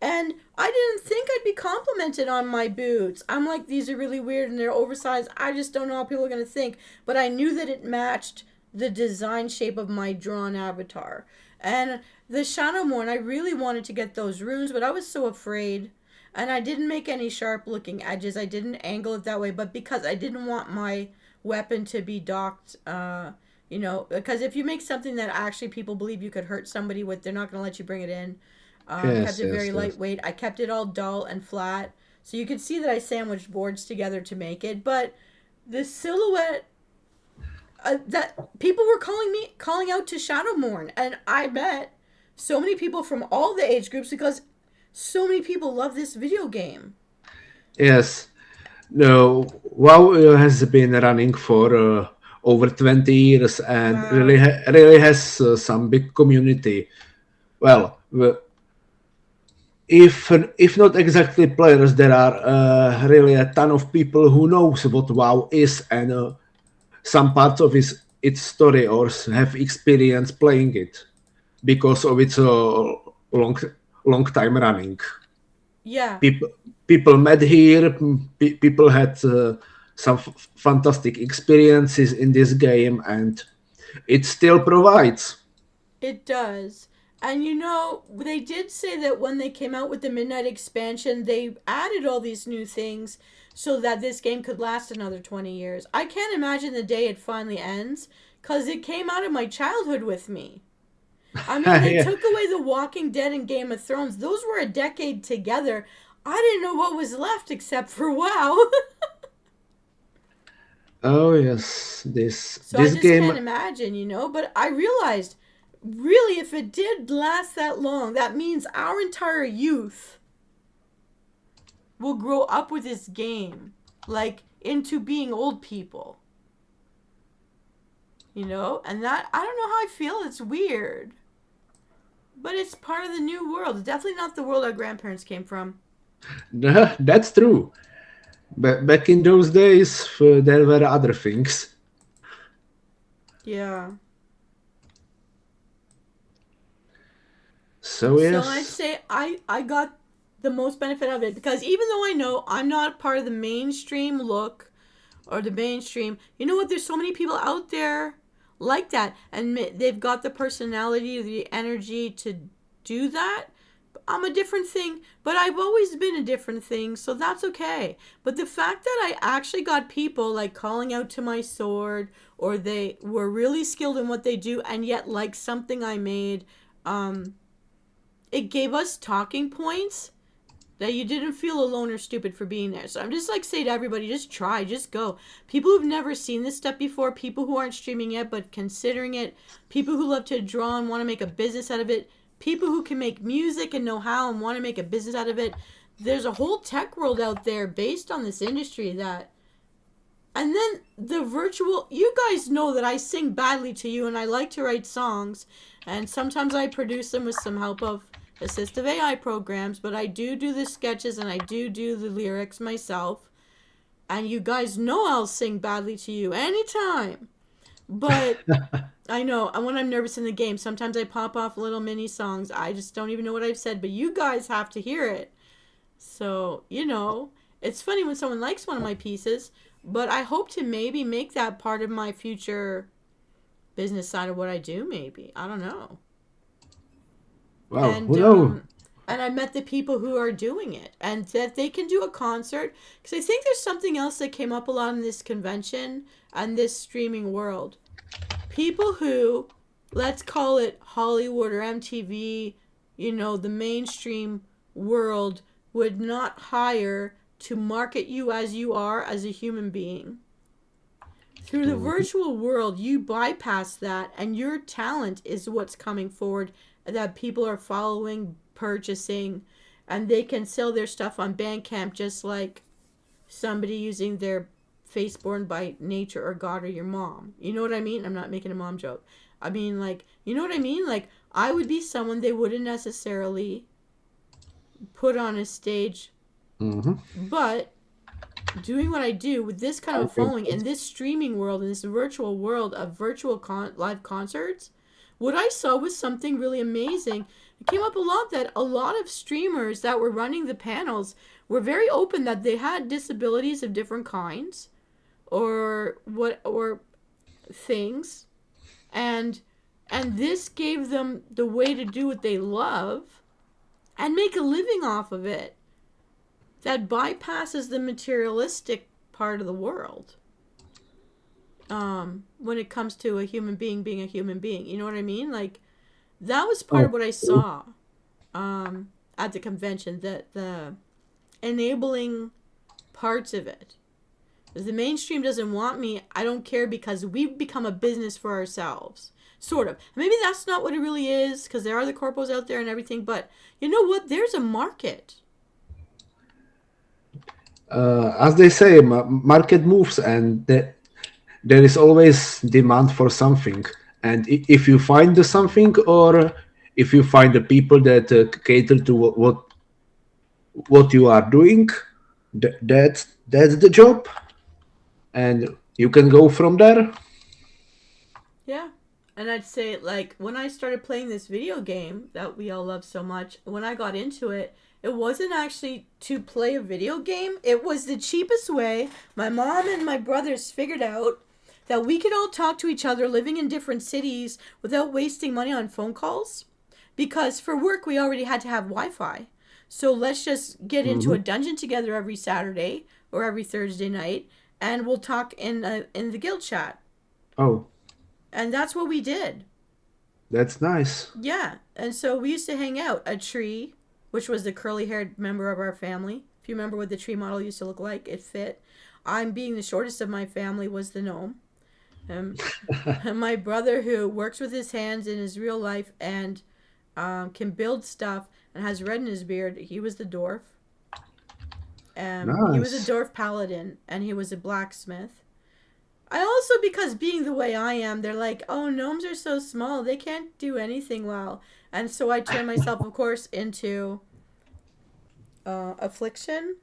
And I didn't think I'd be complimented on my boots. I'm like, these are really weird and they're oversized. I just don't know how people are going to think. But I knew that it matched the design shape of my drawn avatar. And the Shadowmourne, I really wanted to get those runes, but I was so afraid. And I didn't make any sharp looking edges. I didn't angle it that way. But because I didn't want my weapon to be docked, because if you make something that actually people believe you could hurt somebody with, they're not going to let you bring it in. Kept Yes, it yes, very yes. lightweight. I kept it all dull and flat. So you could see that I sandwiched boards together to make it. But the silhouette, that people were calling out to Shadowmourne. And I met so many people from all the age groups because so many people love this video game. Yes. No, WoW has been running for over 20 years and Wow. really has some big community. Well, if not exactly players, there are really a ton of people who knows what WoW is and some parts of its story or have experience playing it because of its long time running. Yeah. People met here. People had some fantastic experiences in this game, and it still provides. It does. And they did say that when they came out with the Midnight expansion, they added all these new things so that this game could last another 20 years. I can't imagine the day it finally ends because it came out of my childhood with me. I mean, they Yeah. took away The Walking Dead and Game of Thrones. Those were a decade together. I didn't know what was left except for WoW. Oh yes, this So I this just game. can't imagine. But I realized, really, if it did last that long, that means our entire youth will grow up with this game, like into being old people. And that, I don't know how I feel. It's weird. But it's part of the new world. It's definitely not the world our grandparents came from. That's true. Back in those days, there were other things. Yeah. So So I'd yes. say I got the most benefit of it because even though I know I'm not part of the mainstream look or the mainstream, you know what? There's so many people out there like that, and they've got the personality, the energy to do that. I'm a different thing, but I've always been a different thing, so that's okay. But the fact that I actually got people like calling out to my sword, or they were really skilled in what they do, and yet like something I made, um, it gave us talking points that you didn't feel alone or stupid for being there. So I'm just like say to everybody, just try, just go. People who've never seen this stuff before, people who aren't streaming yet but considering it, people who love to draw and want to make a business out of it, people who can make music and know how and want to make a business out of it. There's a whole tech world out there based on this industry that, and then the virtual, you guys know that I sing badly to you and I like to write songs, and sometimes I produce them with some help of assistive AI programs, but I do the sketches and I do the lyrics myself. And you guys know I'll sing badly to you anytime. But I know, and when I'm nervous in the game, sometimes I pop off little mini songs. I just don't even know what I've said, but you guys have to hear it. So, it's funny when someone likes one of my pieces, but I hope to maybe make that part of my future business side of what I do, maybe. I don't know. Well, And who knows? I met the people who are doing it and that they can do a concert because I think there's something else that came up a lot in this convention and this streaming world. People who, let's call it Hollywood or MTV, the mainstream world would not hire to market you as you are as a human being. Through the Mhm. virtual world, you bypass that, and your talent is what's coming forward that people are following, purchasing, and they can sell their stuff on Bandcamp just like somebody using their face born by nature or God or your mom. You know what I mean? I'm not making a mom joke. I mean, like, you know what I mean? Like, I would be someone they wouldn't necessarily put on a stage, Mhm. but doing what I do with this kind of a Okay. following in this streaming world, in this virtual world of virtual live concerts, what I saw was something really amazing. It came up a lot that a lot of streamers that were running the panels were very open that they had disabilities of different kinds or things, and this gave them the way to do what they love and make a living off of it that bypasses the materialistic part of the world, when it comes to a human being a human being. You know what I mean? Like, that was part Oh, of what I saw, at the convention, that the enabling parts of it. If the mainstream doesn't want me, I don't care because we've become a business for ourselves. Sort of. Maybe that's not what it really is because there are the corpos out there and everything, but you know what? There's a market. as they say, market moves, and there is always demand for something. And if you find the something, or if you find the people that cater to what you are doing, that's the job, and you can go from there. Yeah. And I'd say, like, when I started playing this video game that we all love so much, when I got into it, it wasn't actually to play a video game. It was the cheapest way. My mom and my brothers figured out that we could all talk to each other living in different cities without wasting money on phone calls. Because for work, we already had to have Wi Fi. So let's just get into a Hmm. dungeon together every Saturday or every Thursday night, and we'll talk in the guild chat. Oh, And that's what we did. that's nice. Yeah. And so we used to hang out a tree, which was the curly haired member of our family. If you remember what the tree model used to look like, it fit. I'm being the shortest of my family was the gnome. Um, my brother, who works with his hands in his real life and can build stuff and has red in his beard, he was the dwarf. He was a Nice. dwarf paladin and he was a blacksmith. I also, because being the way I am, they're like, oh, gnomes are so small, they can't do anything well. And so I turned myself, of course, into affliction.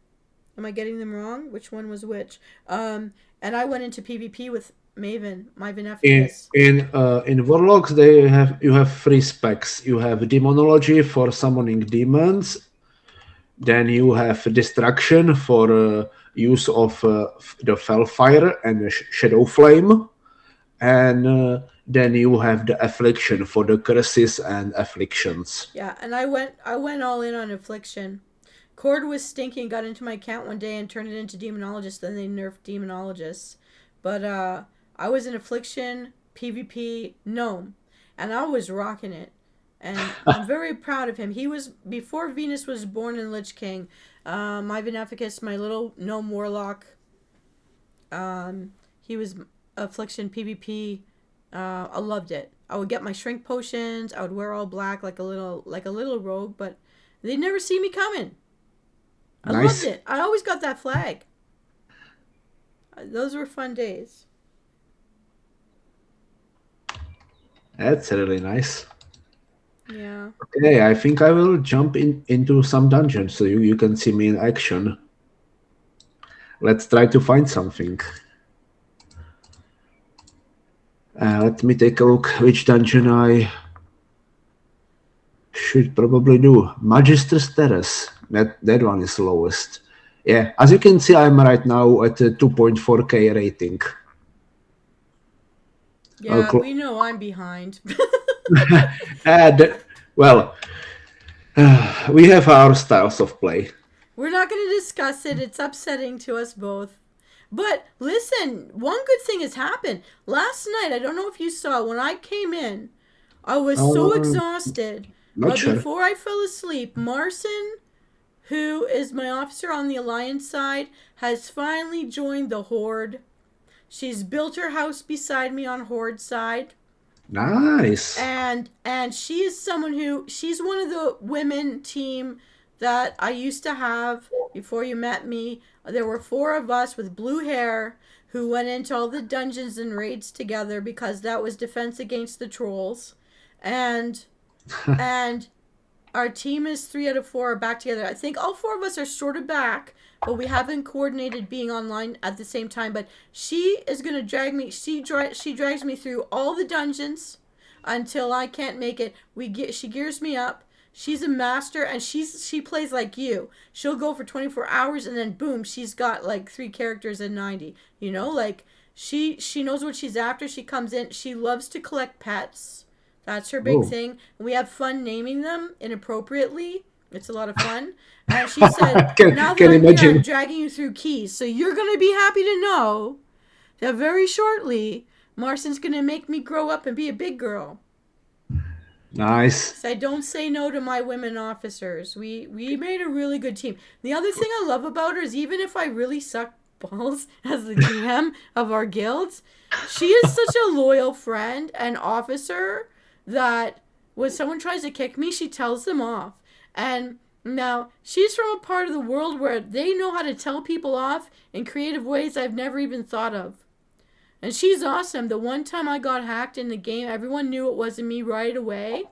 Am I getting them wrong? Which one was which? And I went into PvP with Maven In efficacious. in warlocks, you have three specs. You have demonology for summoning demons. Then you have distraction for use of the Fellfire and the Shadow Flame. And then you have the affliction for the curses and afflictions. Yeah, and I went all in on affliction. Cord was stinking, got into my account one day and turned it into demonologist. Then they nerfed demonologists, but I was in affliction PvP gnome, and I was rocking it. And I'm very proud of him. He was before Venus was born in Lich King. My Beneficus, my little gnome warlock. He was affliction PvP. I loved it. I would get my shrink potions. I would wear all black like a little rogue, but they'd never see me coming. I loved Nice. it. I always got that flag. Those were fun days. That's really nice. Yeah. Okay, I think I will jump into some dungeons so you can see me in action. Let's try to find something. Let me take a look which dungeon I should probably do. Magister's Terrace. That one is lowest. Yeah, as you can see, I'm right now at a 2.4k rating. Yeah, we know I'm behind. And, well, we have our styles of play. We're not going to discuss it. It's upsetting to us both. But listen, one good thing has happened. Last night, I don't know if you saw, when I came in, I was so exhausted. Not But sure. before I fell asleep, Marcin, who is my officer on the Alliance side, has finally joined the Horde. She's built her house beside me on Horde side. Nice. And she is someone who she's one of the women team that I used to have before you met me. There were four of us with blue hair who went into all the dungeons and raids together because that was defense against the trolls. And and our team is 3 out of 4 are back together. I think all four of us are sort of back, but we haven't coordinated being online at the same time. But she is gonna drag me. She drags me through all the dungeons until I can't make it. She gears me up. She's a master, and she plays like you. She'll go for 24 hours, and then boom, she's got like 3 characters in 90. You know, like she knows what she's after. She comes in. She loves to collect pets. That's her big Oh. thing. And we have fun naming them inappropriately. It's a lot of fun. And she said, Can now that can I'm here, I'm imagine. dragging you through keys. So you're going to be happy to know that very shortly, Marcin's going to make me grow up and be a big girl. Nice. So I don't say no to my women officers. We made a really good team. The other thing I love about her is even if I really suck balls as the GM of our guilds, she is such a loyal friend and officer that when someone tries to kick me, she tells them off. And now she's from a part of the world where they know how to tell people off in creative ways I've never even thought of. And she's awesome. The one time I got hacked in the game, everyone knew it wasn't me right away.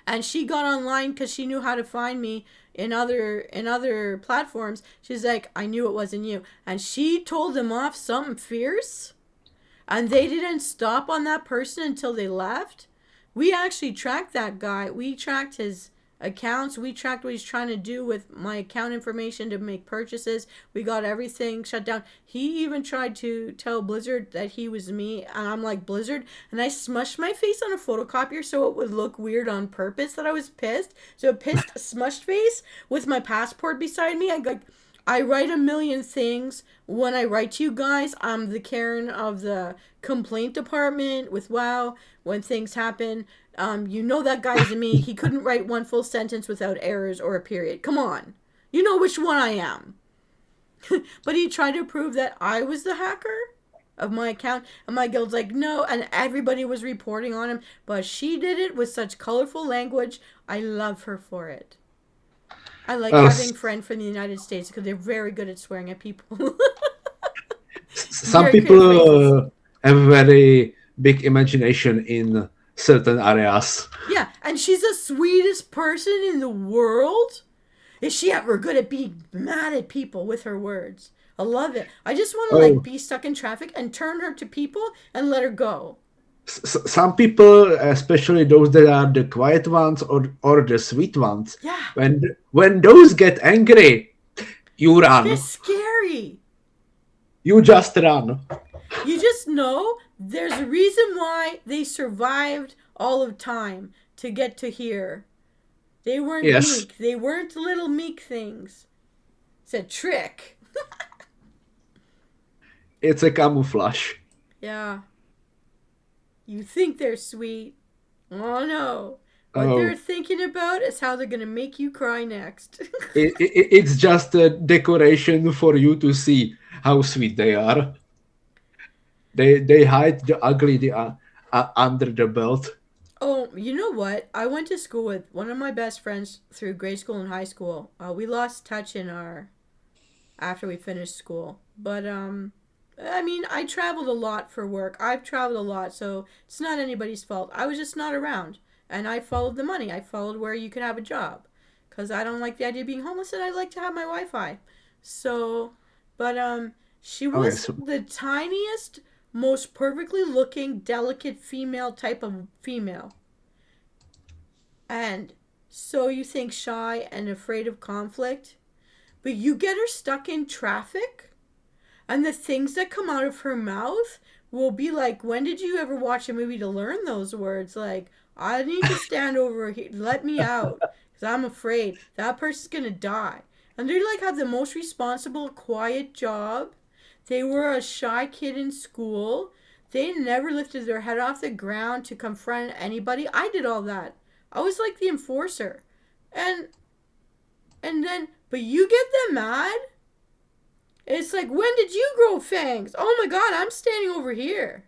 And she got online because she knew how to find me in other platforms. She's like, I knew it wasn't you. And she told them off something fierce. And they didn't stop on that person until they left. We actually tracked that guy. We tracked his accounts. We tracked what he's trying to do with my account information to make purchases. We got everything shut down. He even tried to tell Blizzard that he was me, and I'm like, Blizzard, and I smushed my face on a photocopier so it would look weird on purpose that I was pissed. So a pissed smushed face with my passport beside me. I write a million things. When I write to you guys, I'm the Karen of the complaint department with WoW. When things happen, you know that guy isn't me. He couldn't write one full sentence without errors or a period. Come on. You know which one I am. But he tried to prove that I was the hacker of my account, and my guild's like, no, and everybody was reporting on him. But she did it with such colorful language. I love her for it. I like Well, having friends from the United States because they're very good at swearing at people. some Very creative phrases. people have very big imagination in certain areas. Yeah, and she's the sweetest person in the world. Is she ever good at being mad at people with her words? I love it. I just want to like Oh, be stuck in traffic and turn her to people and let her go. some people, especially those that are the quiet ones or the sweet ones, Yeah, when those get angry, you they're run. scary. You just run. You just know there's a reason why they survived all of time to get to here. They weren't Yes, meek. They weren't little meek things. It's a trick. it's a camouflage. Yeah. You think they're sweet. Oh no. What they're Oh, thinking about is how they're going to make you cry next. it's just a decoration for you to see how sweet they are. They hide the ugly under the belt. Oh, you know what? I went to school with one of my best friends through grade school and high school. We lost touch in our after we finished school. But I mean, I traveled a lot for work. I've traveled a lot, so it's not anybody's fault. I was just not around, and I followed the money. I followed where you could have a job, cuz I don't like the idea of being homeless and I like to have my Wi-Fi. So, but she Okay, was so the tiniest, most perfectly looking, delicate female type of female. And so you think shy and afraid of conflict, but you get her stuck in traffic, and the things that come out of her mouth will be like, when did you ever watch a movie to learn those words? Like, I need to stand over here. Let me out. Because I'm afraid that person's going to die. And they like have the most responsible, quiet job. They were a shy kid in school. They never lifted their head off the ground to confront anybody. I did all that. I was like the enforcer. And then but you get them mad. It's like, when did you grow fangs? Oh my god, I'm standing over here.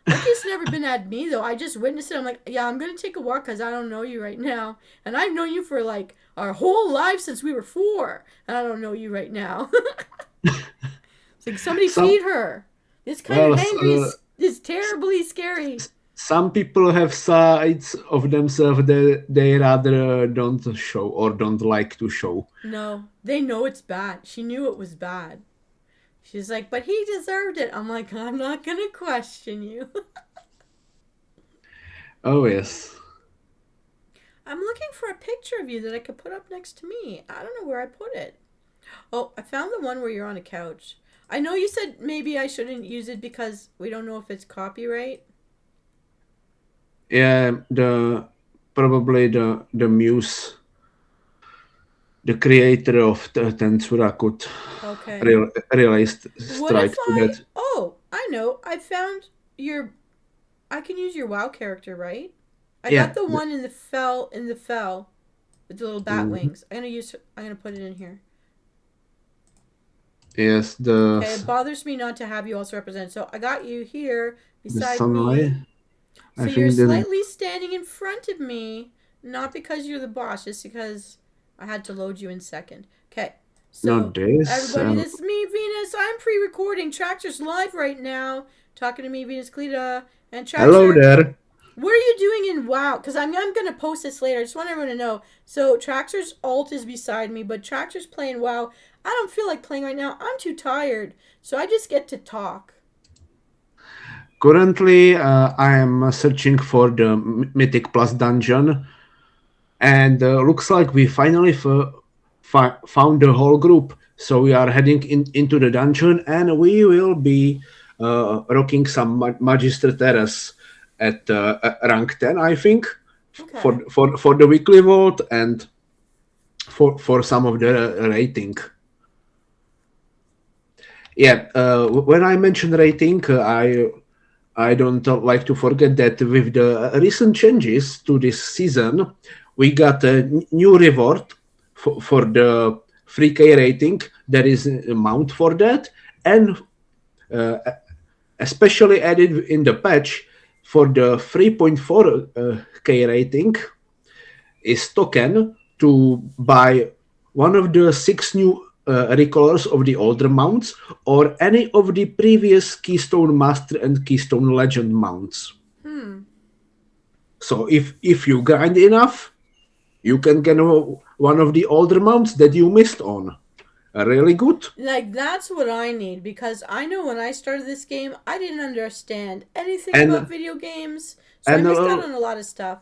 Like, it's never been at me though. I just witnessed it. I'm like, yeah, I'm gonna take a walk because I don't know you right now, and I've known you for like our whole life since we were 4, and I don't know you right now. It's like, somebody some feed her. This kind of well, hangry is terribly scary. some people have sides of themselves that they rather don't show or don't like to show. No, they know it's bad. She knew it was bad. She's like, but he deserved it. I'm like, I'm not gonna question you. Oh yes. I'm looking for a picture of you that I could put up next to me. I don't know where I put it. Oh, I found the one where you're on a couch. I know you said maybe I shouldn't use it because we don't know if it's copyright. Yeah, the probably the muse, the creator of the Tensura could Okay. really What if strike to I. that. Oh, I know. I found your. I can use your WoW character, right? I got Yeah. the one in the fell with the little bat Mhm. wings. I'm gonna put it in here. Yes, Okay, it bothers me not to have you also represented. So I got you here the beside sunlight. me. I So you're think that slightly standing in front of me, not because you're the boss, just because I had to load you in second. Okay, not so this. everybody, this is me, Venus. I'm pre-recording. Traxer's live right now, talking to me, Venus Callida, and Hello Traxer. there. What are you doing in WoW? Because I'm gonna post this later. I just want everyone to know. So Traxer's alt is beside me, but Traxer's playing WoW. I don't feel like playing right now. I'm too tired, so I just get to talk. Currently, I am searching for the Mythic Plus dungeon, and looks like we finally found the whole group. So we are heading into the dungeon, and we will be rocking some Magister Terrace at rank 10, I think, Okay. for the weekly vote and for some of the rating. Yeah, when I mention rating, I don't like to forget that with the recent changes to this season, we got a new reward for the 3K rating. There is a amount for that, and uh, especially added in the patch for the 3.4K rating is token to buy one of the 6 new recolors of the older mounts or any of the previous Keystone Master and Keystone Legend mounts. Hmm. So if you grind enough, You can get one of the older mounts that you missed on. Really good. Like, that's what I need because I know when I started this game, I didn't understand anything about And video games, so I and missed out on a lot of stuff.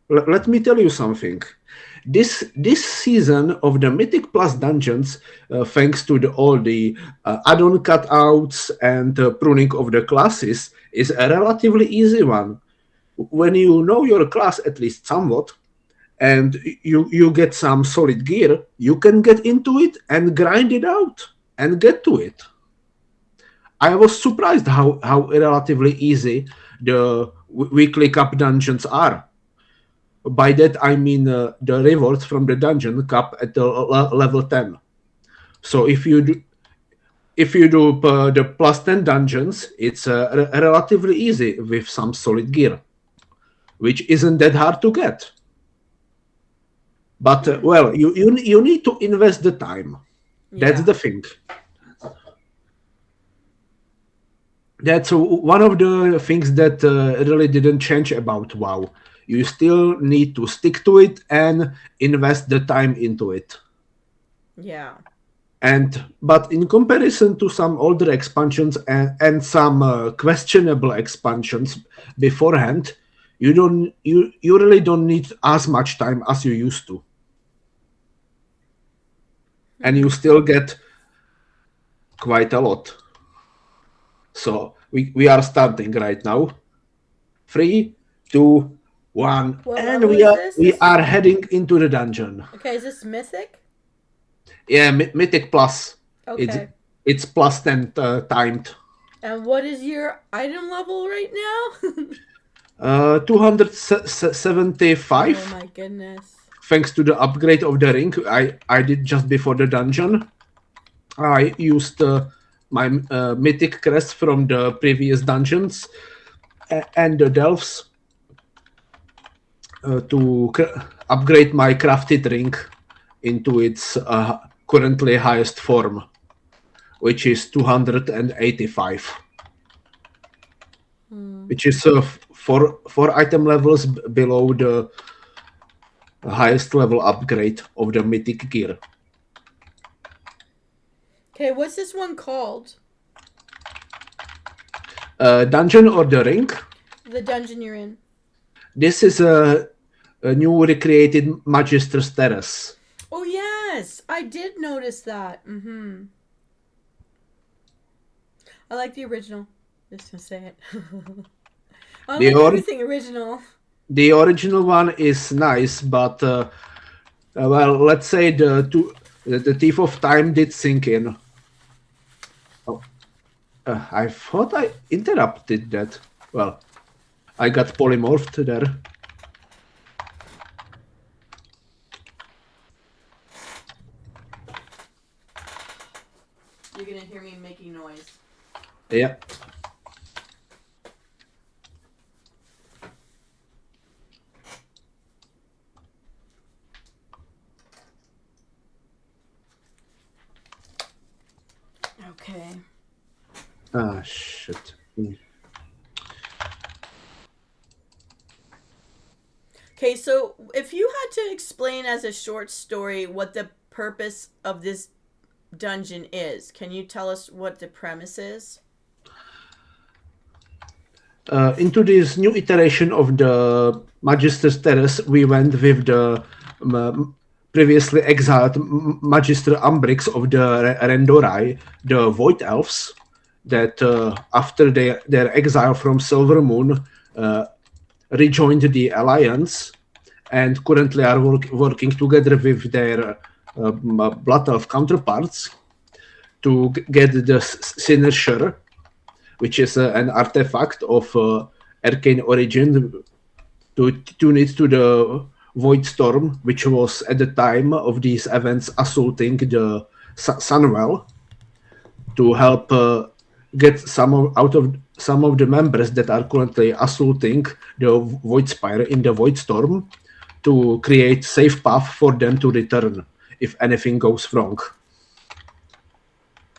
let me tell you something. This season of the Mythic Plus dungeons, thanks to all the add-on cutouts and pruning of the classes, is a relatively easy one. When you know your class at least somewhat, and you get some solid gear, you can get into it and grind it out and get to it. I was surprised how relatively easy the weekly cup dungeons are. By that I mean the rewards from the dungeon cap at the level 10. So if you do the plus 10 dungeons, it's relatively easy with some solid gear, which isn't that hard to get. But well, you need to invest the time. That's Yeah. the thing. That's one of the things that really didn't change about WoW. You still need to stick to it and invest the time into it. Yeah. And but in comparison to some older expansions and some questionable expansions beforehand, you really don't need as much time as you used to, and you Hmm. still get quite a lot. So we are starting right now. Three, two, one, What and level we is are this? we This are heading into the dungeon. okay, is this mythic? Yeah, Mythic Plus. It's Okay. it's plus 10 timed. And what is your item level right now? Oh 275. my goodness. Thanks to the upgrade of the ring I did just before the dungeon. I used my mythic crest from the previous dungeons and the delves to upgrade my crafted ring into its currently highest form, which is 285, Hmm. which is four item levels below the highest level upgrade of the mythic gear. Okay, what's this one called? Dungeon or the ring? The dungeon you're in. This is a new recreated Magister's Terrace. Oh yes, I did notice that. Mm-hmm. I like the original. Just to say it. I The like or- everything original. the original one is nice, but well, let's say the Thief of Time did sink in. Oh, I thought I interrupted that. Well, I got polymorphed there. You're gonna hear me making noise. Yeah. Okay. Ah, shit. Okay, so if you had to explain as a short story what the purpose of this dungeon is, can you tell us what the premise is? Into this new iteration of the Magister's Terrace, we went with the previously exiled Magister Ambrix of the Rendorai, the Void Elves, that after their exile from Silver Moon rejoined the Alliance and currently are working together with their Blood Elf counterparts to get the Sinner, which is an artifact of arcane origin, to tune it to the Void Storm, which was at the time of these events assaulting the Sunwell, to help get out of some of the members that are currently assaulting the Void Spire in the Void Storm, to create safe path for them to return if anything goes wrong.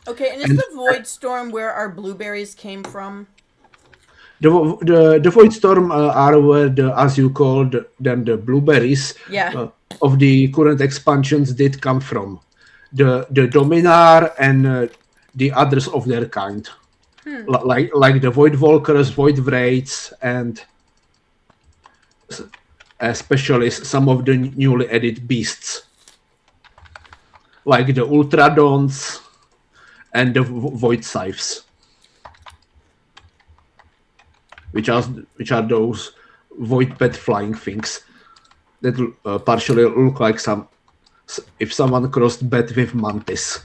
Okay, and is And the void storm where our blueberries came from? the Void Storm are where as you called them, the blueberries Yeah. of the current expansions did come from the Dominar and the others of their kind, like the Void Walkers, Void Wraiths, and especially some of the newly added beasts, like the Ultradons and the Void Scythes, which are those void pet flying things that partially look like if someone crossed bat with mantis.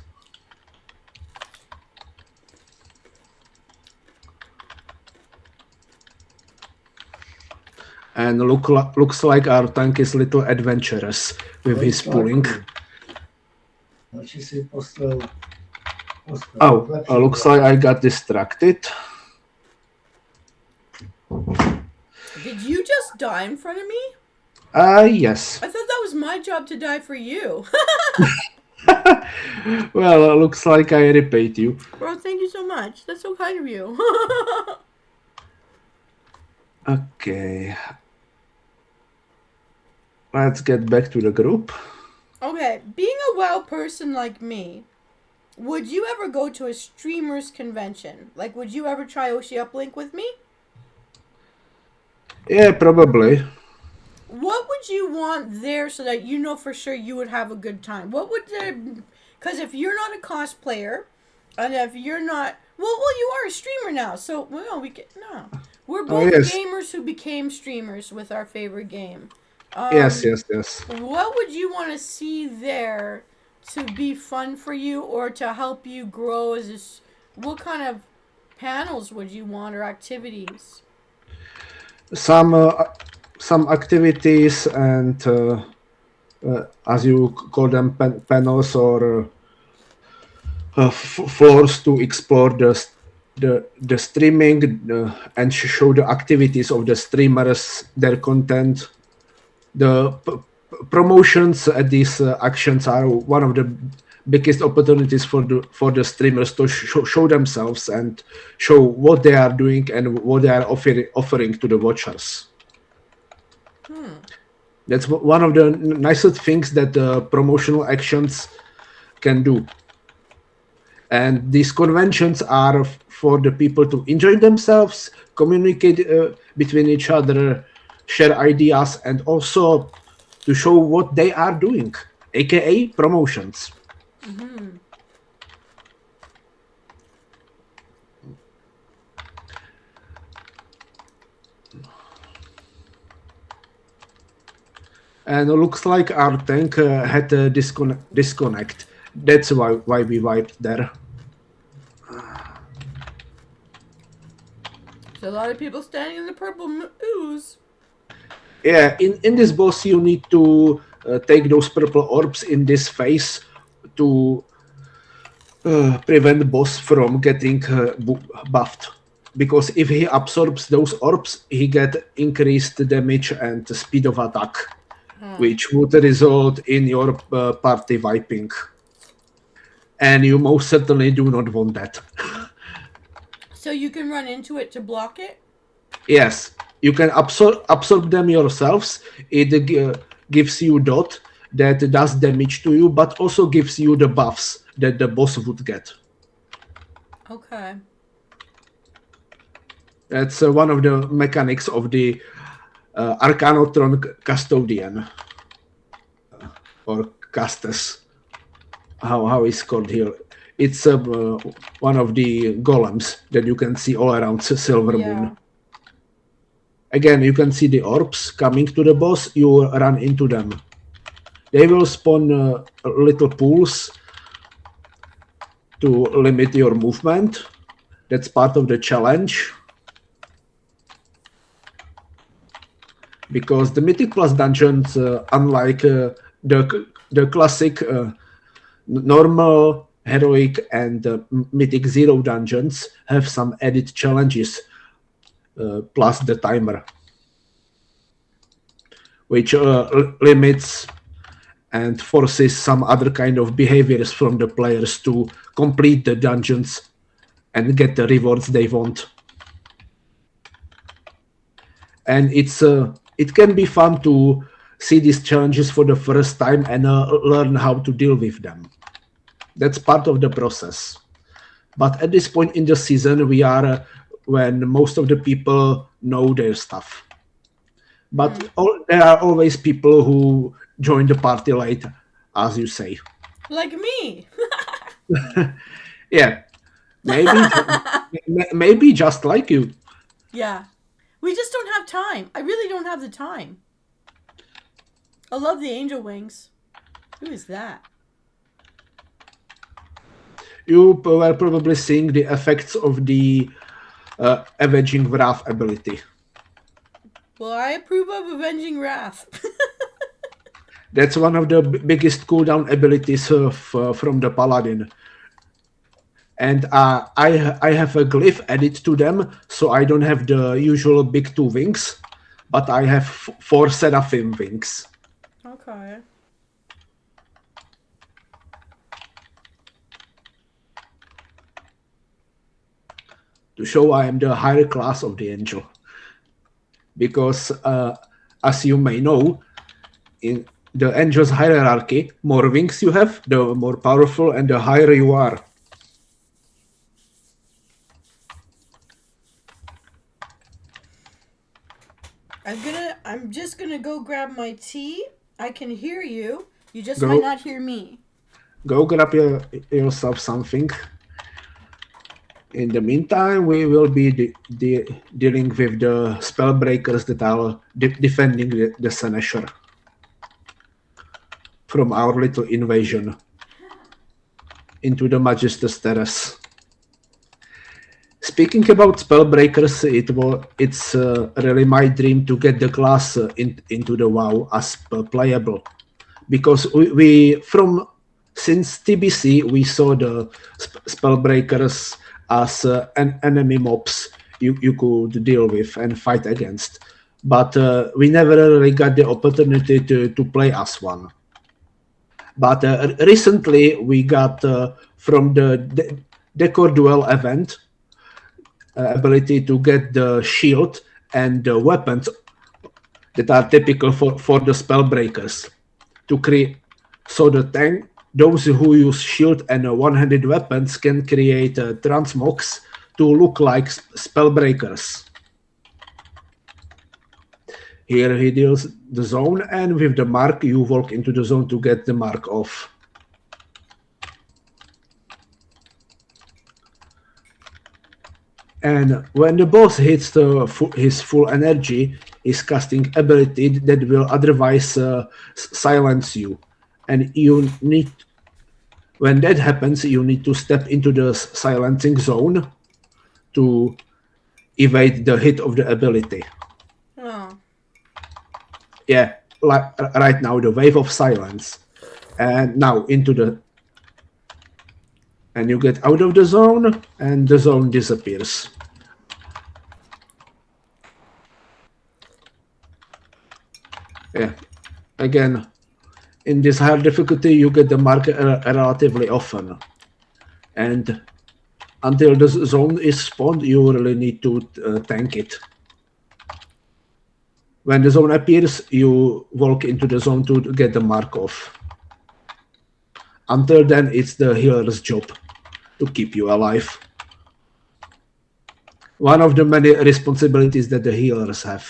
And looks like our tank is little adventurous with his pulling. Oh, looks like I got distracted. Did you just die in front of me? Yes. I thought that was my job to die for you. Well, looks like I repaid you. Bro, thank you so much. That's so kind of you. Okay. Let's get back to the group. Okay, being a WoW person like me, would you ever go to a streamers convention? Like, would you ever try OshiUplink with me? Yeah, probably. What would you want there so that you know for sure you would have a good time? What would there... Because if you're not a cosplayer, and if you're not... Well, you are a streamer now, so, well, we're both gamers who became streamers with our favorite game. Yes. What would you want to see there to be fun for you or to help you grow as a... What kind of panels would you want or activities? Some activities and as you call them, panels or floors to explore the streaming and show the activities of the streamers, their content. The promotions at these actions are one of the biggest opportunities for the streamers to show themselves and show what they are doing and what they are offering to the watchers. That's one of the nicest things that promotional actions can do. And these conventions are for the people to enjoy themselves, communicate between each other, share ideas, and also to show what they are doing, aka promotions. And it looks like our tank had a disconnect. That's why we wiped there. There's a lot of people standing in the purple ooze. Yeah, in this boss you need to take those purple orbs in this phase to prevent the boss from getting buffed. Because if he absorbs those orbs, he get increased damage and speed of attack, which would result in your party wiping. And you most certainly do not want that. So you can run into it to block it? Yes, you can absorb them yourselves. It gives you dot that does damage to you, but also gives you the buffs that the boss would get. Okay. That's one of the mechanics of the Arcanotron Custodian or Castes. How is called here? It's one of the golems that you can see all around Silvermoon. Again, you can see the orbs coming to the boss. You run into them. They will spawn little pools to limit your movement. That's part of the challenge. Because the Mythic Plus dungeons, unlike the classic normal, heroic, and Mythic Zero dungeons, have some added challenges, plus the timer, which limits and forces some other kind of behaviors from the players to complete the dungeons and get the rewards they want. And it can be fun to see these challenges for the first time and learn how to deal with them. That's part of the process. But at this point in the season, we are when most of the people know their stuff. But there are always people who join the party late, as you say. Like me. Yeah, maybe, maybe just like you. Yeah. We just don't have time. I really don't have the time. I love the angel wings. Who is that? You were probably seeing the effects of the Avenging Wrath ability. Well, I approve of Avenging Wrath. That's one of the biggest cooldown abilities from the Paladin. And I have a glyph added to them, so I don't have the usual big 2 wings, but I have 4 Seraphim wings. Okay. To show I am the higher class of the angel. Because, as you may know, in the angel's hierarchy, more wings you have, the more powerful and the higher you are. I'm just gonna go grab my tea. I can hear you. You just Go. might not hear me. Go grab yourself something. In the meantime, we will be dealing with the spellbreakers that are defending the Senesher from our little invasion into the Magister's Terrace. Speaking about spellbreakers, it's really my dream to get the class into the WoW as playable, because since TBC we saw the spellbreakers as enemy mobs you could deal with and fight against, but we never really got the opportunity to play as one. But recently we got from the Decor Duel event ability to get the shield and the weapons that are typical for the spellbreakers to create, so those who use shield and one-handed weapons can create transmogs to look like spellbreakers. Here he deals the zone, and with the mark you walk into the zone to get the mark off. And when the boss hits his full energy, he's casting ability that will otherwise silence you. And when that happens, you need to step into the silencing zone to evade the hit of the ability. Oh. Yeah, like right now, the wave of silence. And now and you get out of the zone, and the zone disappears. Yeah, again, in this higher difficulty, you get the mark relatively often. And until the zone is spawned, you really need to tank it. When the zone appears, you walk into the zone to get the mark off. Until then, it's the healer's job to keep you alive. One of the many responsibilities that the healers have.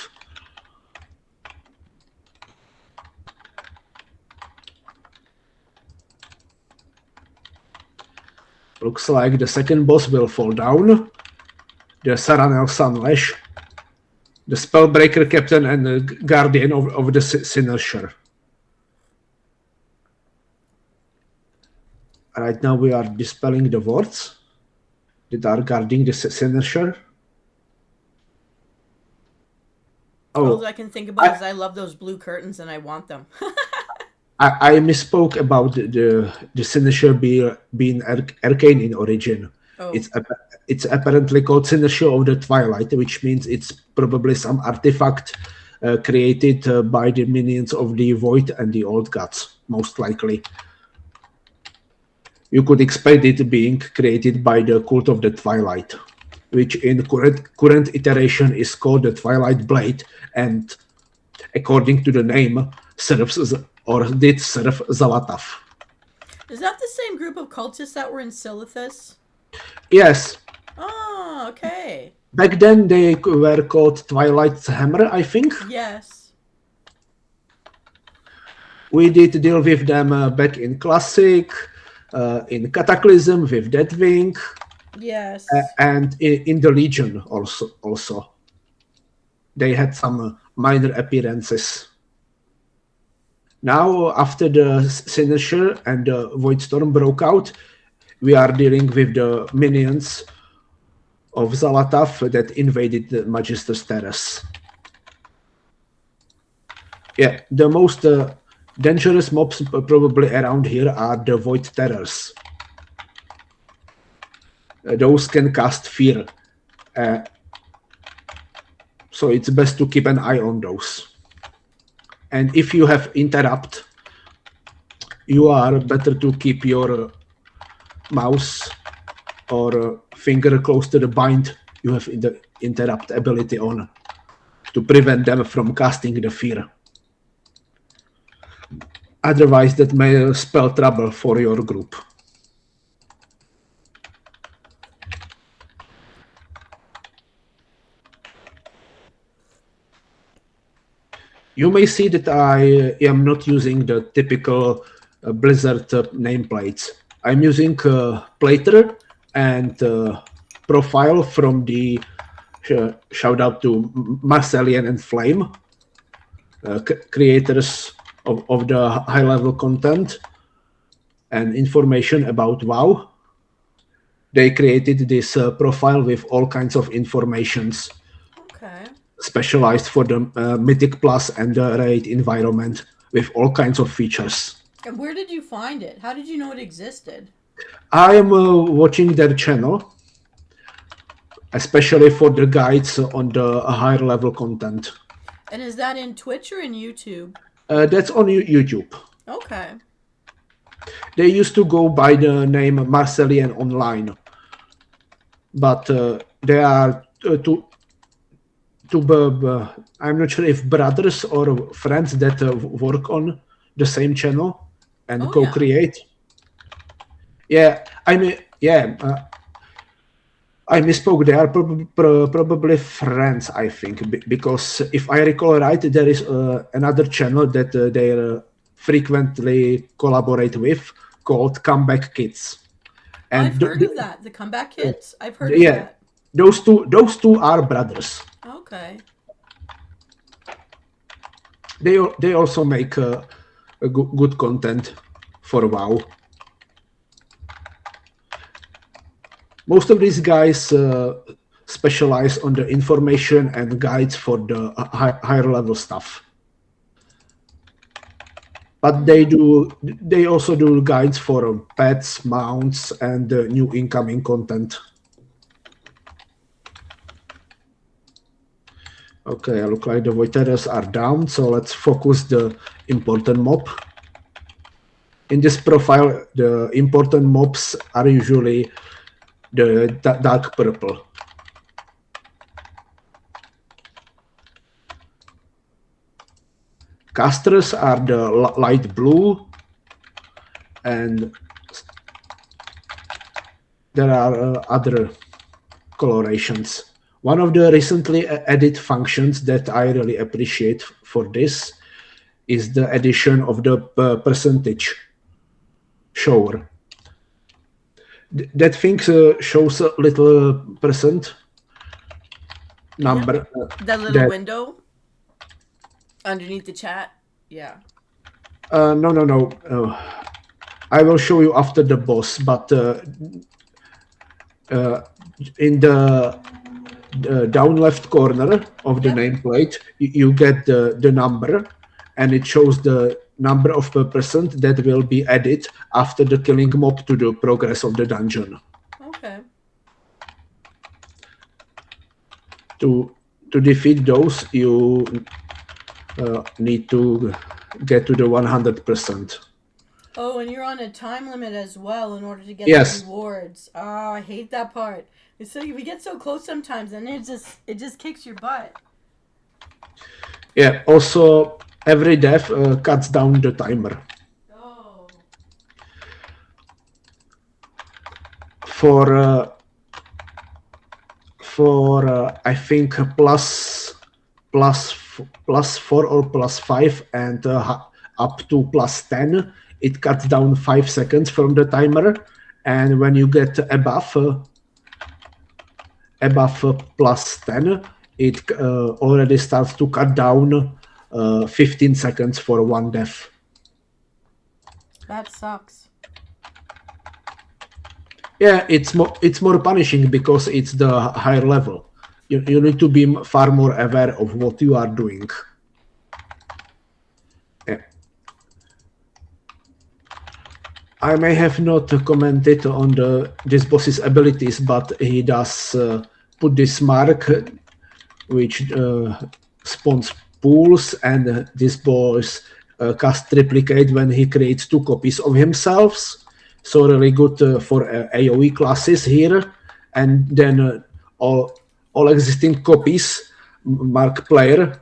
Looks like the second boss will fall down. The Saranel Sunlash, the Spellbreaker Captain and the Guardian of the Sinershire. Right now we are dispelling the wards that are guarding the Sinershire. All I can think about is I love those blue curtains and I want them. I misspoke about the Sinershire being arcane in origin. Oh. It's apparently called Sinershire of the Twilight, which means it's probably some artifact created by the minions of the Void and the Old Gods, most likely. You could expect it being created by the Cult of the Twilight, which in current iteration is called the Twilight Blade, and according to the name, serves or did serve Zalatav. Is that the same group of cultists that were in Silithus? Yes. Oh, okay. Back then they were called Twilight's Hammer, I think. Yes. We did deal with them back in Classic, in Cataclysm with Deadwing, Yes. and in the Legion also. They had some minor appearances. Now, after the Sinister and the Voidstorm broke out, we are dealing with the minions of Zalatav that invaded the Magister's Terrace. Yeah, the most dangerous mobs probably around here are the Void Terrors. Those can cast fear. So it's best to keep an eye on those. And if you have interrupt, you are better to keep your mouse or finger close to the bind you have the interrupt ability on to prevent them from casting the fear. Otherwise, that may spell trouble for your group. You may see that I am not using the typical Blizzard nameplates. I'm using Plater and Profile from the shout out to Marcellian and Flame, creators of the high level content and information about WoW. They created this profile with all kinds of informations. Okay. Specialized for the Mythic Plus and the Raid environment with all kinds of features. And where did you find it? How did you know it existed? I am watching their channel, especially for the guides on the higher level content. And is that in Twitch or in YouTube? That's on YouTube. Okay. They used to go by the name Marcellian Online, but they are two I'm not sure if brothers or friends that work on the same channel and co-create. Yeah, I mean, yeah, I misspoke. They are probably friends, I think, because if I recall right, there is another channel that they frequently collaborate with called Comeback Kids. And I've heard of that. The Comeback Kids? I've heard of that. Those two are brothers. Okay. They also make a good content for WoW. Most of these guys specialize on the information and guides for the higher level stuff. But they also do guides for pets, mounts, and new incoming content. Okay, look like the Voiteras are down, so let's focus the important mob. In this profile, the important mobs are usually the dark purple. Casters are the light blue, and there are other colorations. One of the recently added functions that I really appreciate for this is the addition of the percentage shower. That thing shows a little percent number. That little window underneath the chat? Yeah. No. I will show you after the boss, but in the down left corner of the nameplate, you get the number, and it shows the number of percent that will be added after the killing mob to the progress of the dungeon. Okay. To defeat those, you need to get to the 100%. Oh, and you're on a time limit as well in order to get the rewards. Oh, I hate that part. It's so we get so close sometimes, and it just kicks your butt. Yeah, also every death cuts down the timer. Oh. For I think plus 4 or plus 5 and up to plus 10, it cuts down 5 seconds from the timer. And when you get above plus 10, it already starts to cut down 15 seconds for one death. That sucks. Yeah, it's more punishing because it's the higher level. You need to be far more aware of what you are doing. Yeah. I may have not commented on this boss's abilities, but he does put this mark, which spawns pools, and this boss cast replicate when he creates 2 copies of himself. So really good for AoE classes here, and then all existing copies mark player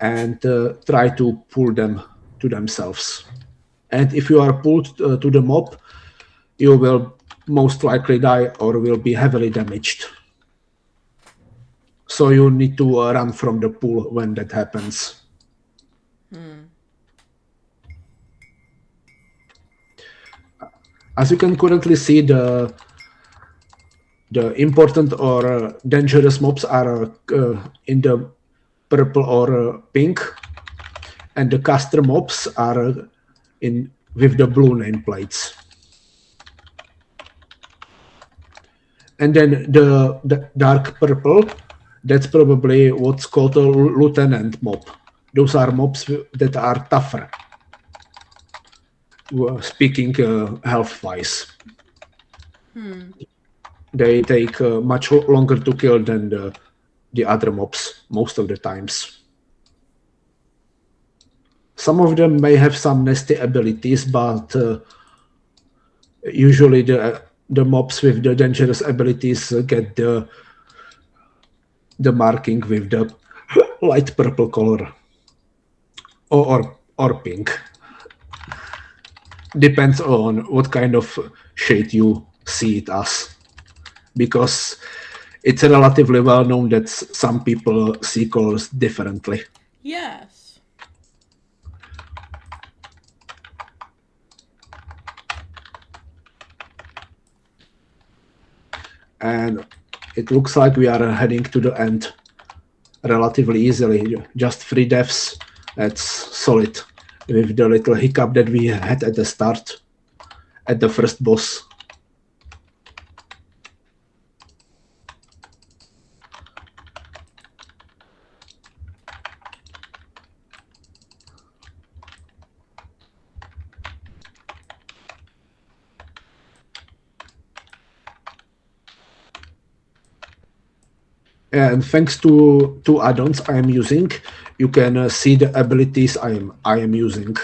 and try to pull them to themselves. And if you are pulled to the mob, you will most likely die or will be heavily damaged. So you need to run from the pool when that happens. As you can currently see, the important or dangerous mobs are in the purple or pink, and the caster mobs are in with the blue nameplates. And then the dark purple, that's probably what's called a lieutenant mob. Those are mobs that are tougher, speaking health-wise. They take much longer to kill than the other mobs most of the times. Some of them may have some nasty abilities, but usually the mobs with the dangerous abilities get the marking with the light purple color or pink. Depends on what kind of shade you see it as, because it's relatively well known that some people see colors differently. Yes. And it looks like we are heading to the end relatively easily. Just 3 deaths. That's solid, with the little hiccup that we had at the start, at the first boss. And thanks to 2 add-ons I am using, you can see the abilities I am using.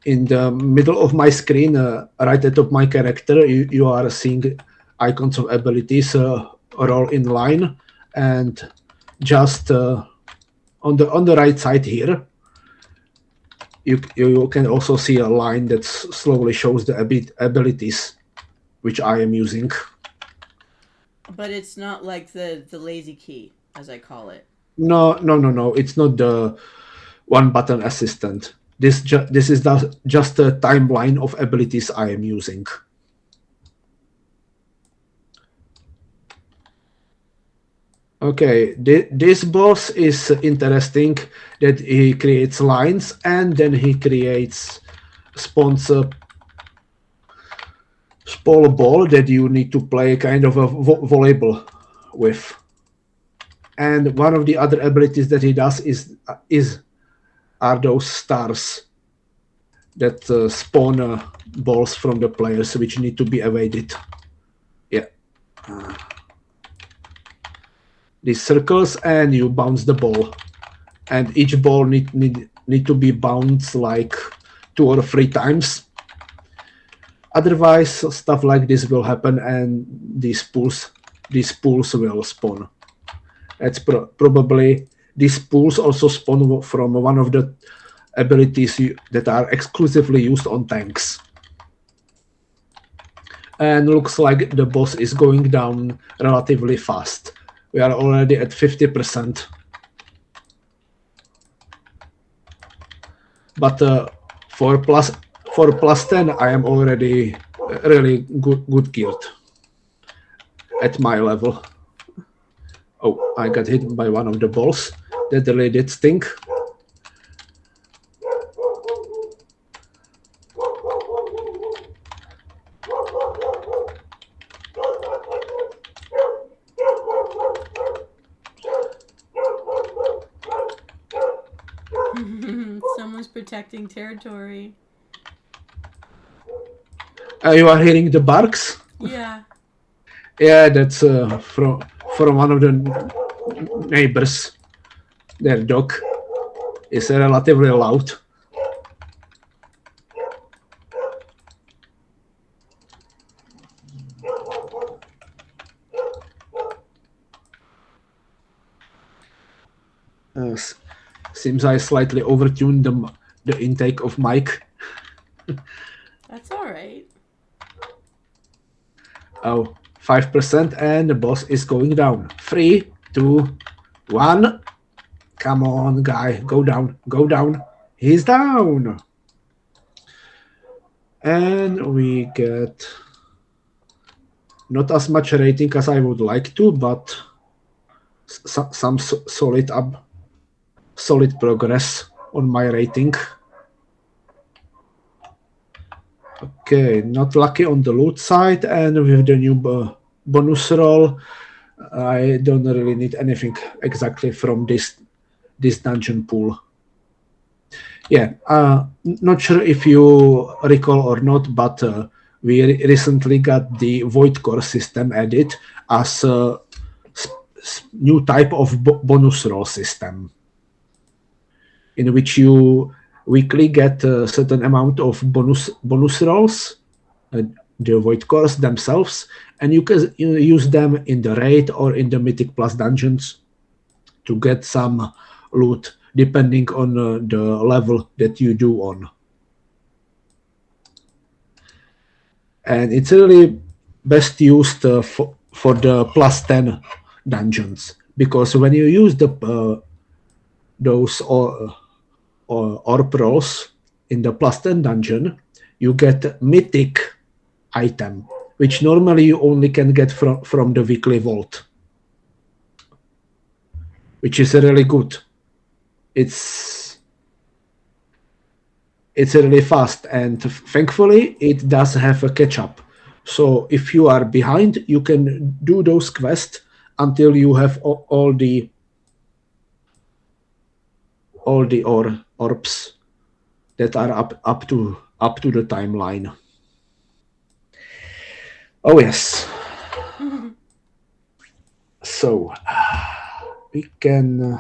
In the middle of my screen, right at the top of my character, you are seeing icons of abilities all in line, and just on the right side here, you can also see a line that slowly shows the abilities which I am using. But it's not like the lazy key, as I call it. No. It's not the one button assistant. This is just a timeline of abilities I am using. Okay, this boss is interesting that he creates lines and then he creates spawns a small ball that you need to play kind of a volleyball with. And one of the other abilities that he does are those stars that spawn balls from the players, which need to be evaded. Yeah. These circles, and you bounce the ball. And each ball need to be bounced like 2 or 3 times. Otherwise, stuff like this will happen, and these pools will spawn. That's probably these pools also spawn from one of the abilities that are exclusively used on tanks. And looks like the boss is going down relatively fast. We are already at 50%. But for plus 10, I am already really good geared at my level. Oh, I got hit by one of the balls. That really did stink. Someone's protecting territory. You are hearing the barks? Yeah. Yeah, that's from one of the neighbors. Their dog is relatively loud. Seems I slightly overtuned the intake of mic. That's all right. Oh, 5%, and the boss is going down. 3, 2, 1. Come on, guy. Go down. Go down. He's down. And we get not as much rating as I would like to, but some solid progress on my rating. Okay, not lucky on the loot side, and with the new bonus roll, I don't really need anything exactly from this dungeon pool. Yeah, not sure if you recall or not, but we recently got the void core system added as a new type of bonus roll system, in which you weekly get a certain amount of bonus rolls, the void cores themselves, and you can use them in the raid or in the Mythic Plus dungeons to get some loot depending on the level that you do on. And it's really best used for the plus 10 dungeons, because when you use those orb rolls in the plus 10 dungeon, you get Mythic item, which normally you only can get from the weekly vault, which is really good. It's really fast, and thankfully it does have a catch-up. So if you are behind, you can do those quests until you have all the orbs that are up to the timeline. Oh yes. So we can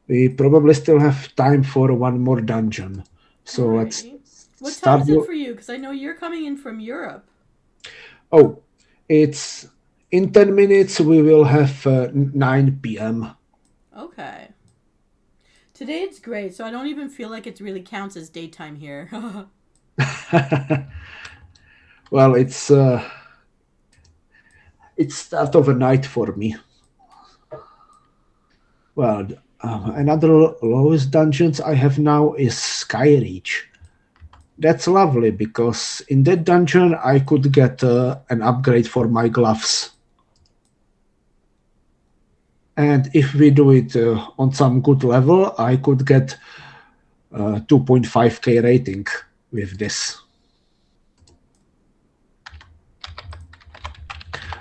we probably still have time for one more dungeon. So Right. let's What start. time is it for you? Because I know you're coming in from Europe. Oh, it's in 10 minutes. We will have 9 p.m. Okay. Today it's great, so I don't even feel like it really counts as daytime here. Well, it's start of a night for me. Well, another lowest dungeons I have now is Skyreach. That's lovely, because in that dungeon I could get an upgrade for my gloves. And if we do it on some good level, I could get 2.5k rating with this.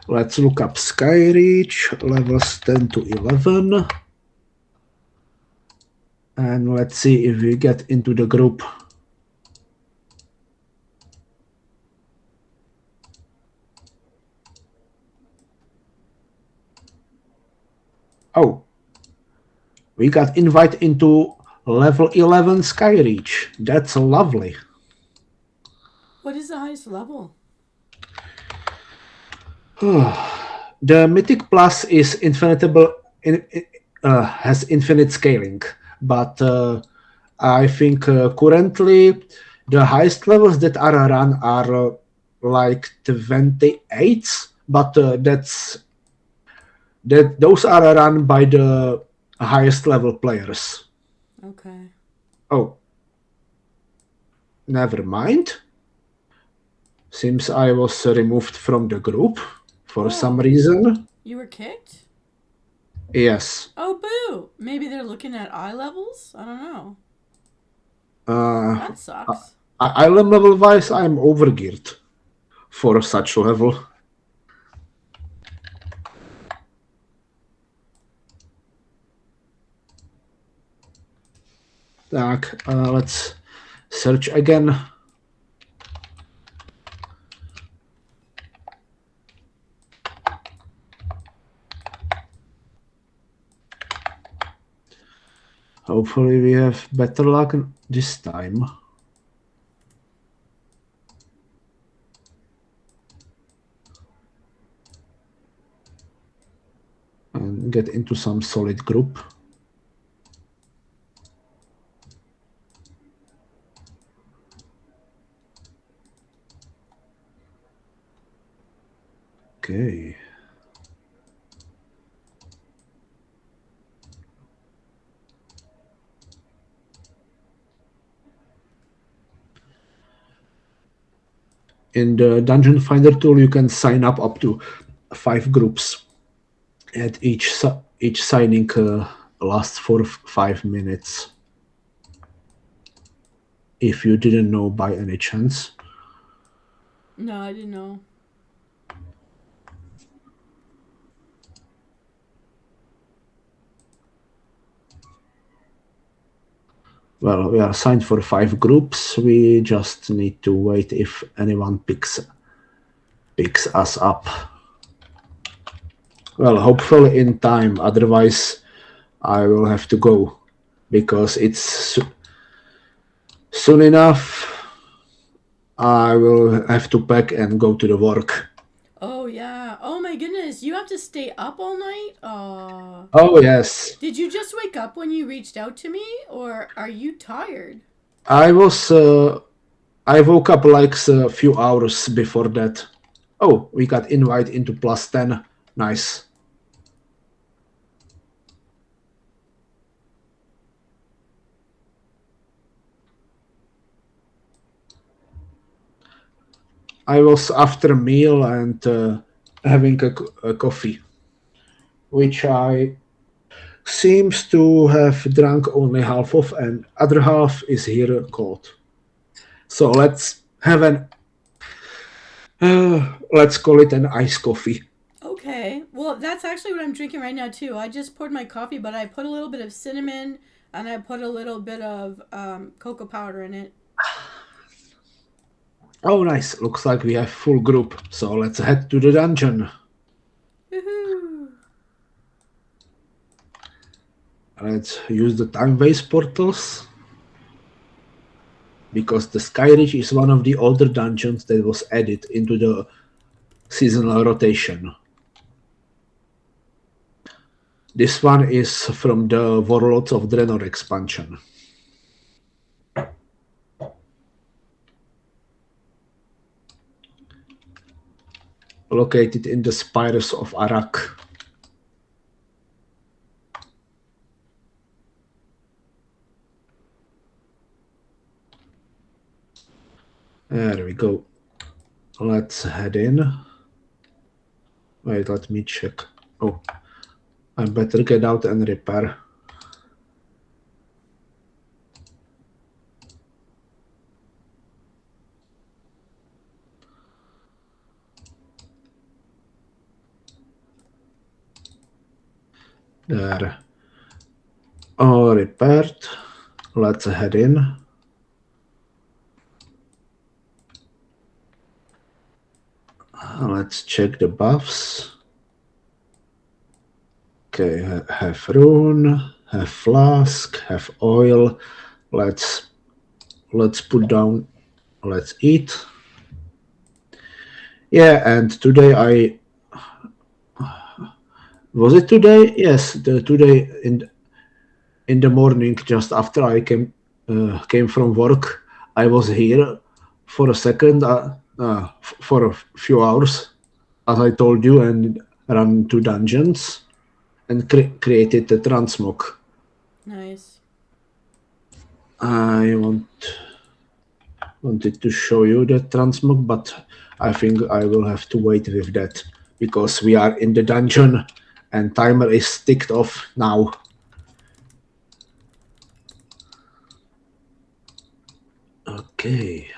Let's look up Skyreach, levels 10 to 11. And let's see if we get into the group. Oh, we got invite into level 11 Skyreach. That's lovely. What is the highest level? The Mythic Plus is has infinite scaling, but I think currently the highest levels that are run are like 28, but those are run by the highest level players. Okay. Oh, never mind. Seems I was removed from the group for some reason. You were kicked? Yes. Oh, boo! Maybe they're looking at eye levels? I don't know. That sucks. Island level wise, I'm overgeared for such level. Tak, let's search again. Hopefully we have better luck this time. And get into some solid group. Okay. In the Dungeon Finder tool, you can sign up to 5 groups, and each signing lasts for 5 minutes. If you didn't know by any chance. No, I didn't know. Well, we are signed for 5 groups. We just need to wait if anyone picks us up. Well, hopefully in time. Otherwise, I will have to go because it's soon enough. I will have to pack and go to the work. Oh, yeah. Oh, my goodness. You have to stay up all night? Oh, yes. Did you just wake up when you reached out to me, or are you tired? I woke up like a few hours before that. Oh, we got invite into +10. Nice. I was after a meal and having a coffee, which I seems to have drunk only half of, and other half is here cold. So let's have let's call it an iced coffee. Okay. Well, that's actually what I'm drinking right now, too. I just poured my coffee, but I put a little bit of cinnamon and I put a little bit of cocoa powder in it. Oh, nice. Looks like we have full group. So let's head to the dungeon. Woohoo! Let's use the time waste portals. Because the Skyreach is one of the older dungeons that was added into the seasonal rotation. This one is from the Warlords of Draenor expansion. Located in the spires of Arak. There we go. Let's head in. Wait, let me check. Oh, I better get out and repair. There. All repaired. Let's head in. Let's check the buffs. Okay, have rune, have flask, have oil. Let's put down. Let's eat. Yeah, and today Was it today? Yes, today in the morning, just after I came from work, I was here for a second, for a few hours, as I told you, and ran 2 dungeons and created the transmog. Nice. I wanted to show you the transmog, but I think I will have to wait with that because we are in the dungeon and timer is ticked off now. Okay.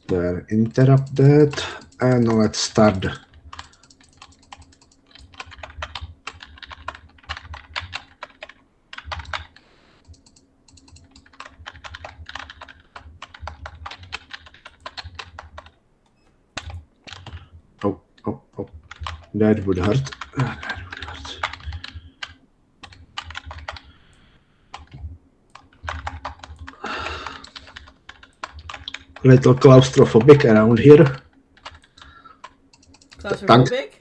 There, interrupt that, and let's start. Oh, that would hurt. Little claustrophobic around here. Claustrophobic?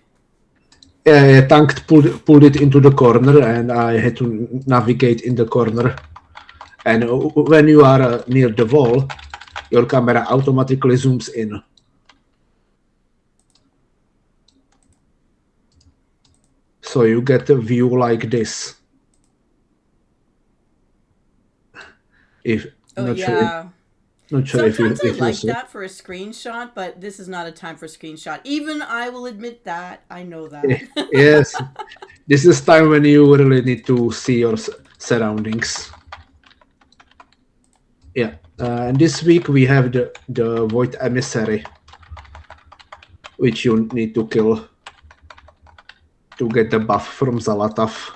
Tank pulled it into the corner, and I had to navigate in the corner. And when you are near the wall, your camera automatically zooms in. So you get a view like this. Not sure Sometimes if I like that for a screenshot, but this is not a time for a screenshot. Even I will admit that. I know that. Yes. This is time when you really need to see your surroundings. Yeah. And this week we have the Void Emissary, which you need to kill to get the buff from Zalatath.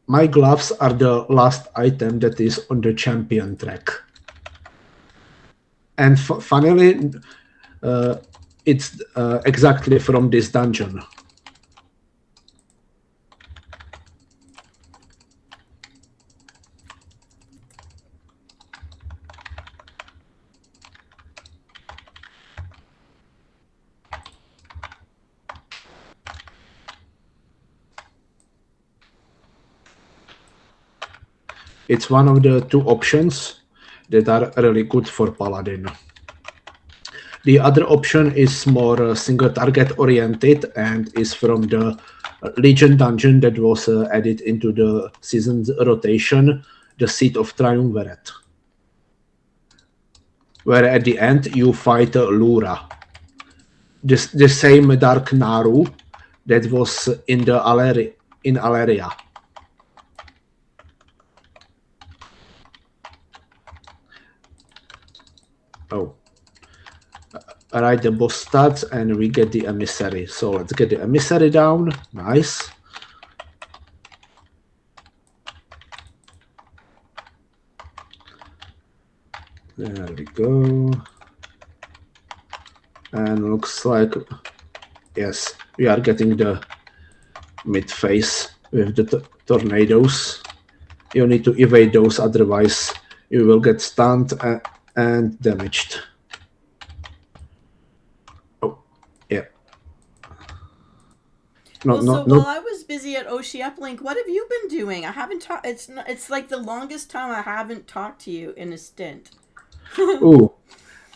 My gloves are the last item that is on the champion track. And funnily, it's exactly from this dungeon. It's one of the 2 options that are really good for Paladin. The other option is more single target oriented and is from the Legion dungeon that was added into the season's rotation, the Seat of Triumvirate, where at the end you fight Lura, the same Dark Naru that was in the Alleria. Oh. Alright, the boss starts and we get the emissary. So let's get the emissary down. Nice. There we go. And looks like, yes, we are getting the mid phase with the tornadoes. You need to evade those, otherwise you will get stunned and damaged. While I was busy at OshiUplink, what have you been doing? I haven't talked. It's like the longest time I haven't talked to you in a stint. Oh,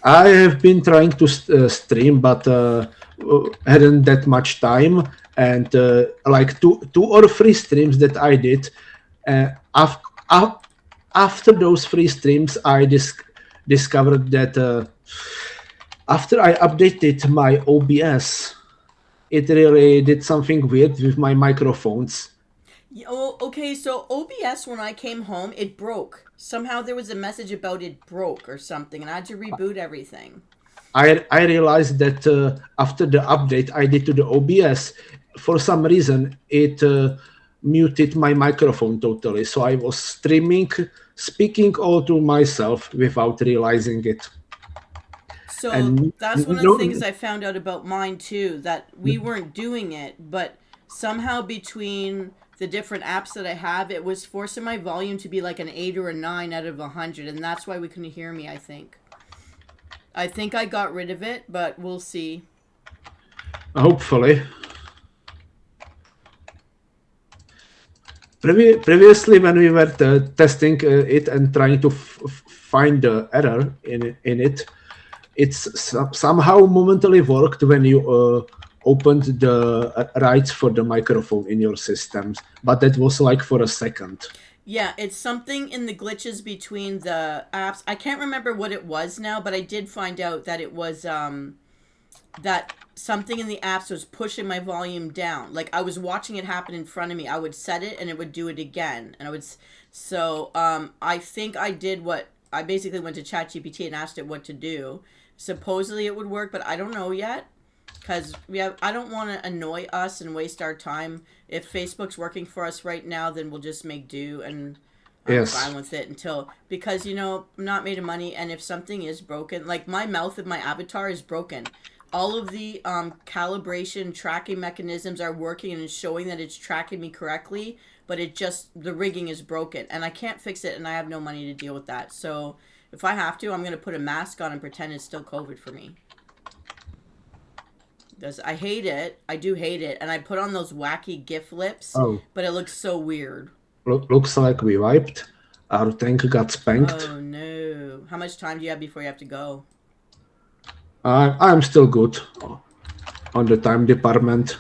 I have been trying to stream, but hadn't that much time. And like two or three streams that I did, after those 3 streams, I discovered that after I updated my OBS, it really did something weird with my microphones. Oh, okay. So OBS, when I came home, it broke. Somehow there was a message about it broke or something, and I had to reboot everything. I realized that after the update I did to the OBS, for some reason it muted my microphone totally, so I was streaming, speaking all to myself without realizing it. So And that's one of the things I found out about mine too, that we weren't doing it, but somehow between the different apps that I have, it was forcing my volume to be like an 8 or a 9 out of 100, and that's why we couldn't hear me, I think. I think I got rid of it, but we'll see. hopefully. Previously, when we were testing it and trying to find the error in it, it's somehow momentarily worked when you opened the rights for the microphone in your systems, but that was like for a second. Yeah, it's something in the glitches between the apps. I can't remember what it was now, but I did find out that it was that something in the apps was pushing my volume down. Like I was watching it happen in front of me. I would set it and it would do it again. And I would I think I did what I basically went to ChatGPT and asked it what to do. Supposedly it would work, but I don't know yet. Because I don't want to annoy us and waste our time. If Facebook's working for us right now, then we'll just make do, and I'm fine with it because I'm not made of money, and if something is broken, like my mouth of my avatar is broken, all of the calibration tracking mechanisms are working and showing that it's tracking me correctly, but the rigging is broken, and I can't fix it, and I have no money to deal with that. So if I have to, I'm going to put a mask on and pretend it's still COVID for me. I hate it. I do hate it. And I put on those wacky GIF lips, but it looks so weird. Looks like we wiped. Our tank got spanked. Oh, no. How much time do you have before you have to go? I'm still good on the time department.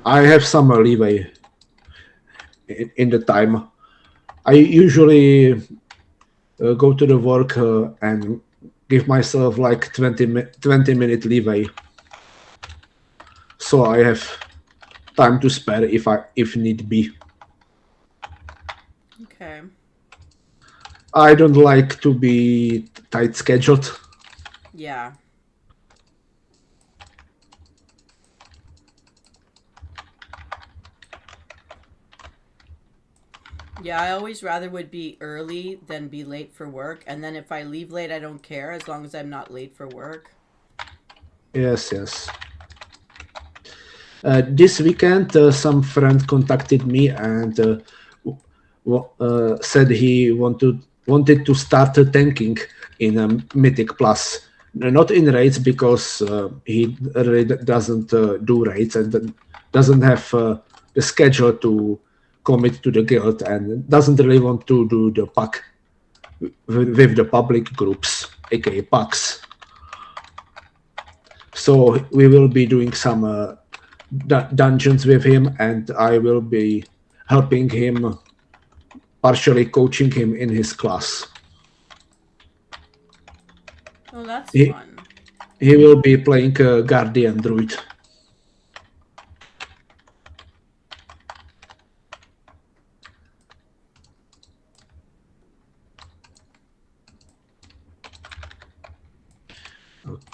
I have some leeway in the time. I usually go to the work and give myself like 20-minute leeway, so I have time to spare if need be. Okay. I don't like to be tight scheduled. Yeah. Yeah, I always rather would be early than be late for work. And then if I leave late, I don't care as long as I'm not late for work. Yes. This weekend, some friend contacted me and said he wanted to start tanking in Mythic Plus. Not in raids because he really doesn't do raids and doesn't have the schedule to commit to the guild and doesn't really want to do the pack with the public groups, aka packs. So we will be doing some dungeons with him, and I will be helping him, partially coaching him in his class. Oh, that's fun. He will be playing Guardian Druid.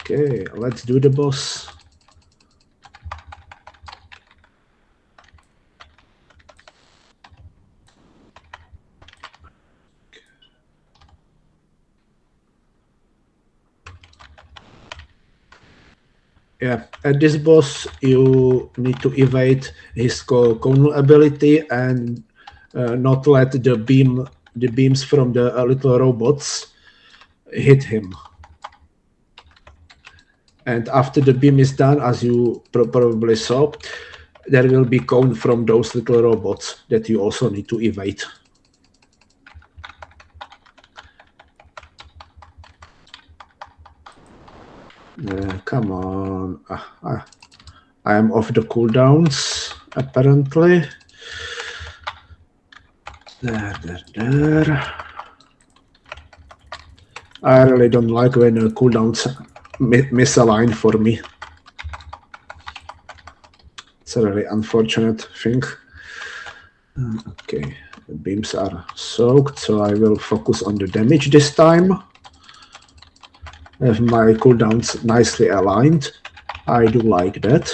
Okay, let's do the boss. Yeah, at this boss, you need to evade his cone ability and not let the beams from the little robots hit him. And after the beam is done, as you probably saw, there will be cone from those little robots that you also need to evade. Come on. I am off the cooldowns, apparently. There. I really don't like when cooldowns misalign for me. It's a really unfortunate thing. Okay, the beams are soaked, so I will focus on the damage this time. have my cooldowns nicely aligned. I do like that.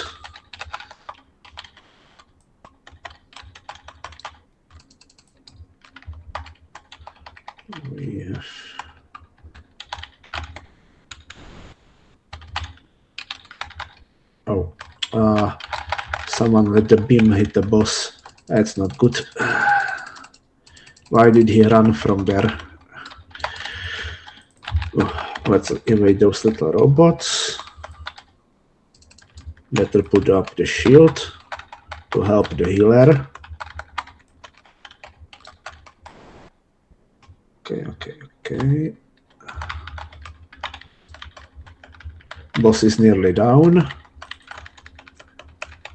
Yes. Oh, someone let the beam hit the boss. That's not good. Why did he run from there? Let's invade those little robots. Better put up the shield to help the healer. Okay. Boss is nearly down.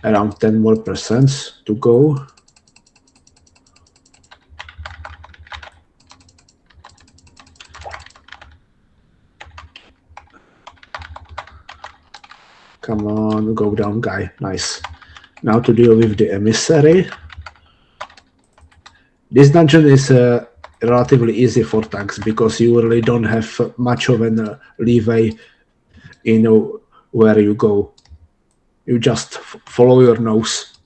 Around 10% more to go. Come on, go down, guy. Nice. Now to deal with the emissary. This dungeon is relatively easy for tanks because you really don't have much of an leeway in where you go. You just follow your nose.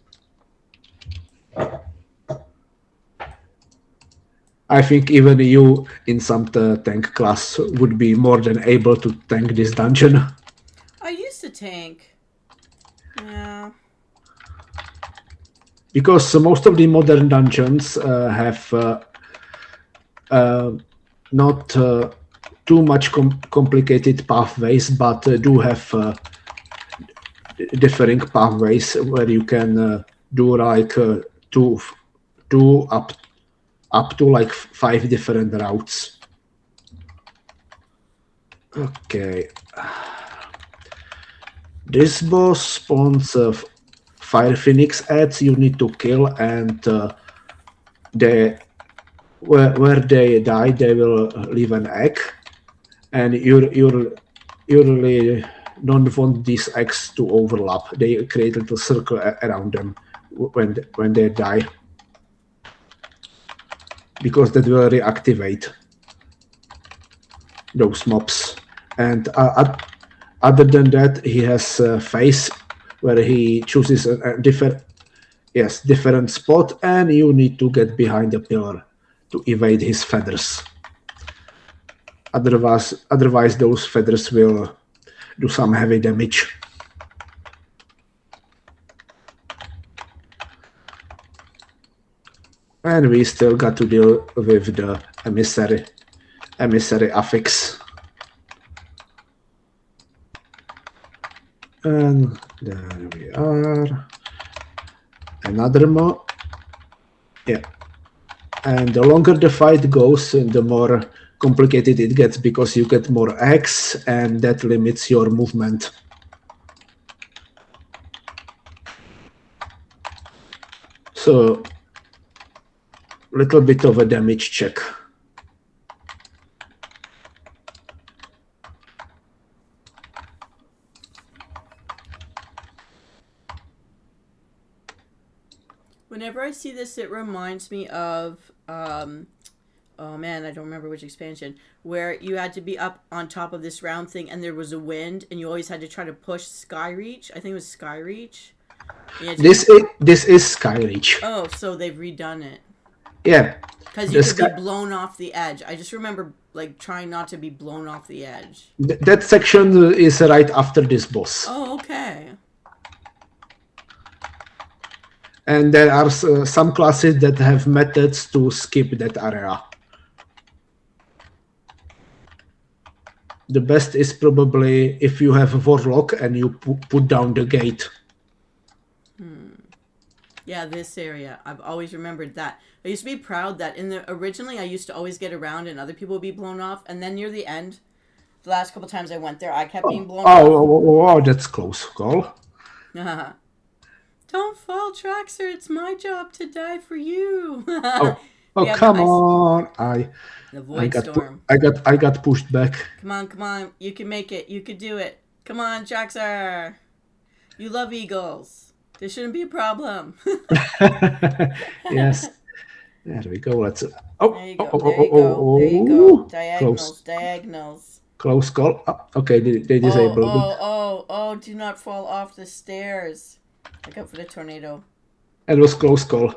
I think even you in some tank class would be more than able to tank this dungeon. I used to tank. Yeah. Because most of the modern dungeons have not too much complicated pathways, but do have differing pathways where you can do like two up to like 5 different routes. Okay. This boss spawns fire phoenix ads you need to kill, and where they die, they will leave an egg, and you really don't want these eggs to overlap. They create a little circle around them when they die, because that will reactivate those mobs. And other than that, he has a face where he chooses a different spot, and you need to get behind the pillar to evade his feathers. Otherwise those feathers will do some heavy damage. And we still got to deal with the emissary affix. And there we are. Another more. Yeah. And the longer the fight goes, the more complicated it gets, because you get more eggs, and that limits your movement. So, little bit of a damage check. Whenever I see this, it reminds me of, oh man, I don't remember which expansion, where you had to be up on top of this round thing and there was a wind and you always had to try to push Skyreach. I think it was Skyreach. This is Skyreach. Oh, so they've redone it. Yeah. Because you could be blown off the edge. I just remember like trying not to be blown off the edge. That section is right after this boss. Oh, okay. And there are some classes that have methods to skip that area. The best is probably if you have a warlock and you put down the gate. Yeah, this area. I've always remembered that. I used to be proud that originally I used to always get around and other people would be blown off, and then near the end, the last couple times I went there, I kept being blown off. Oh, that's close call. Don't fall, Traxer. It's my job to die for you. Come on! The void storm. I got pushed back. Come on! You can make it. You can do it. Come on, Traxer. You love eagles. There shouldn't be a problem. Yes. There we go. Let's. There you go. Diagonals. Close call. Okay, they Oh, disabled it. oh, oh, oh, do not fall off the stairs. Look out for the tornado. It was close call.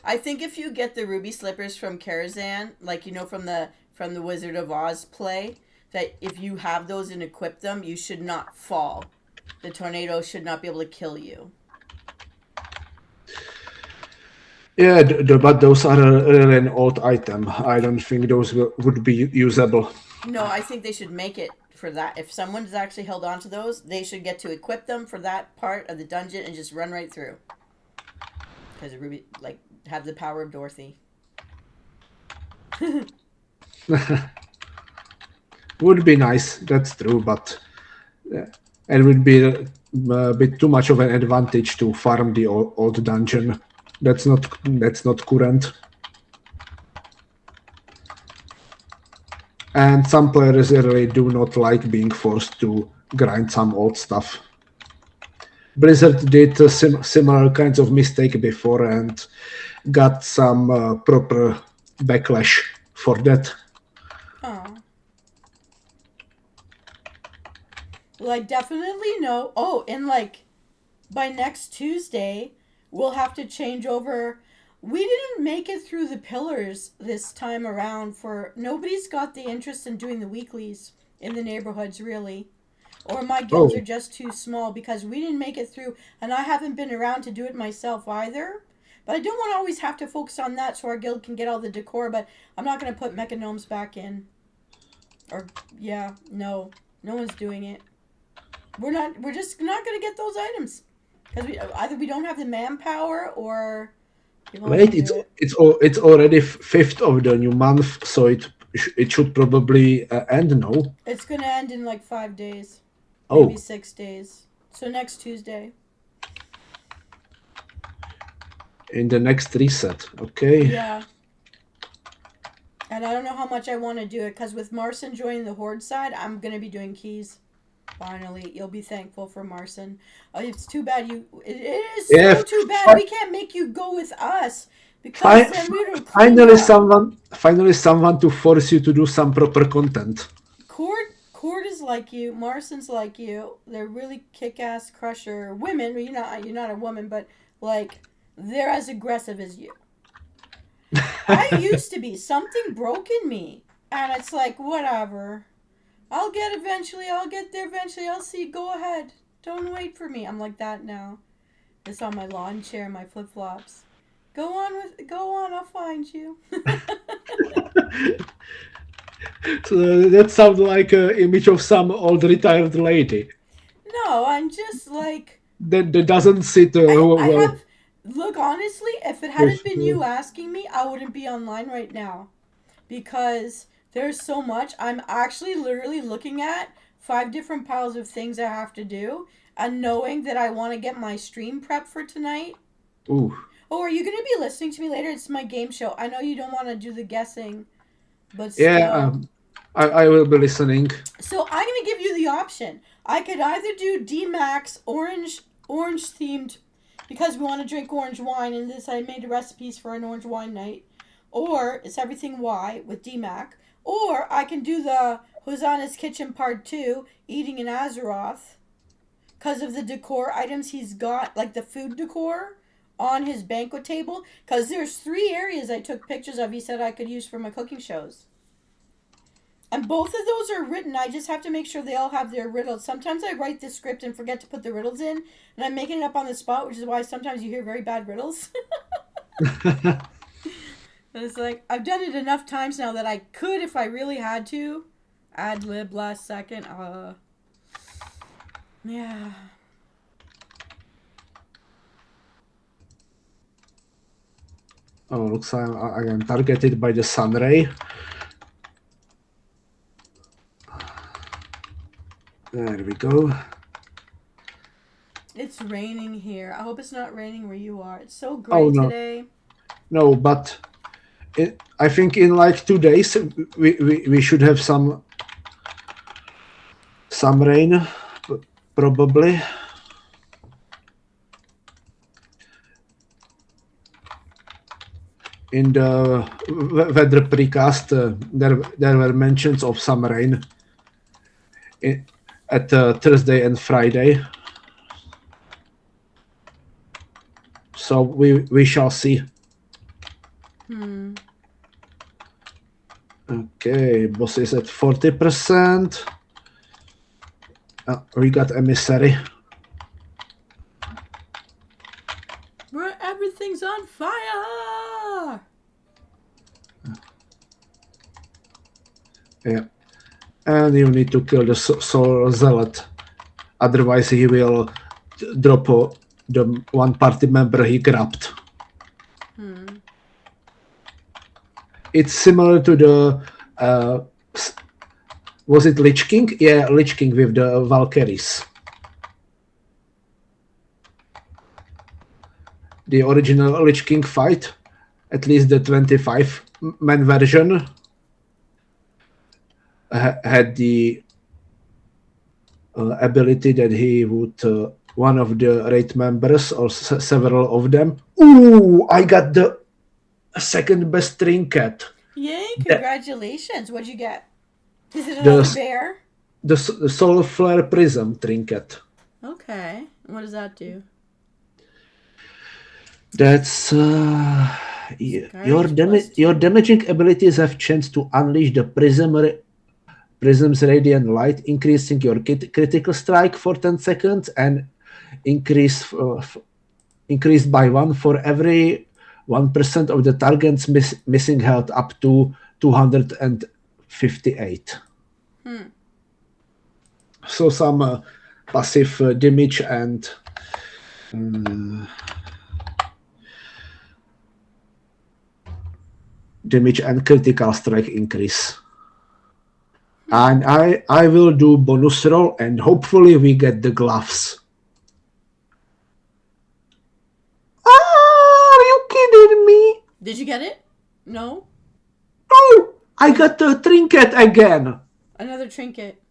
I think if you get the ruby slippers from Karazhan, like from the Wizard of Oz play, that if you have those and equip them, you should not fall. The tornado should not be able to kill you. Yeah, but those are really an old item. I don't think those would be usable. No, I think they should make it for that. If someone's actually held on to those, they should get to equip them for that part of the dungeon and just run right through. Because Ruby, like, have the power of Dorothy. Would be nice, that's true, but it would be a bit too much of an advantage to farm the old dungeon. That's not current. And some players really do not like being forced to grind some old stuff. Blizzard did similar kinds of mistake before and got some proper backlash for that. Oh. Well, I definitely know. Oh, and like by next Tuesday, we'll have to change over. We didn't make it through the pillars this time around for nobody's got the interest in doing the weeklies in the neighborhoods really. Or my guilds are just too small because we didn't make it through and I haven't been around to do it myself either. But I don't want to always have to focus on that so our guild can get all the decor, but I'm not going to put mecha gnomes back in. Or yeah, no one's doing it. We're just not going to get those items because either we don't have the manpower or wait, it's already 5th of the new month, so it should probably end now. It's going to end in like 5 days. Oh. Maybe 6 days. So next Tuesday. In the next reset, okay. Yeah. And I don't know how much I want to do it because with Marcin joining the Horde side, I'm going to be doing keys. Finally, you'll be thankful for Marcin. It's too bad it is so too bad we can't make you go with us because then we don't. Finally, someone to force you to do some proper content. Cord is like you. Marcin's like you. They're really kick-ass crusher women. You're not a woman, but like they're as aggressive as you. I used to be. Something broke in me, and it's like whatever. I'll get there eventually. I'll see. Go ahead. Don't wait for me. I'm like that now. It's on my lawn chair, my flip-flops. Go on, I'll find you. So that sounds like an image of some old retired lady. No, I'm just like... That doesn't sit well. Look, honestly, if it hadn't been you asking me, I wouldn't be online right now. Because... there's so much. I'm actually literally looking at 5 different piles of things I have to do and knowing that I want to get my stream prep for tonight. Ooh. Oh, are you going to be listening to me later? It's my game show. I know you don't want to do the guessing, but still. Yeah, I will be listening. So I'm going to give you the option. I could either do D-Max orange themed because we want to drink orange wine and I made the recipes for an orange wine night. Or it's everything Y with D-Mac. Or I can do the Hosanna's Kitchen Part 2, eating in Azeroth, because of the decor items he's got, like the food decor, on his banquet table. Because there's 3 areas I took pictures of he said I could use for my cooking shows. And both of those are written. I just have to make sure they all have their riddles. Sometimes I write the script and forget to put the riddles in, and I'm making it up on the spot, which is why sometimes you hear very bad riddles. It's like, I've done it enough times now that I could, if I really had to, ad-lib last second. Yeah. Oh, looks like I am targeted by the sun ray. There we go. It's raining here. I hope it's not raining where you are. It's so great today. No, but... I think in like 2 days we should have some rain, probably. in the weather precast, there were mentions of some rain at Thursday and Friday. So we shall see. Okay, boss is at 40%. We got emissary. Where everything's on fire. Yeah. And you need to kill the soul zealot. Otherwise he will drop the one party member he grabbed. It's similar to the was it Lich King? Yeah, Lich King with the Valkyries. The original Lich King fight, at least the 25-man version, had the ability that he would one of the raid members or several of them. Ooh, I got the second best trinket. Yay, congratulations. What'd you get? Is it The- another bear? The Soul Flare Prism trinket. Okay. What does that do? That's your damaging abilities have chance to unleash the prism's radiant light, increasing your critical strike for 10 seconds and increased by 1 for every 1% of the target's missing health up to 258. So some passive damage and critical strike increase. And I will do bonus roll and hopefully we get the gloves. Are you kidding me? Did you get it? No? Oh, I got the trinket again. Another trinket.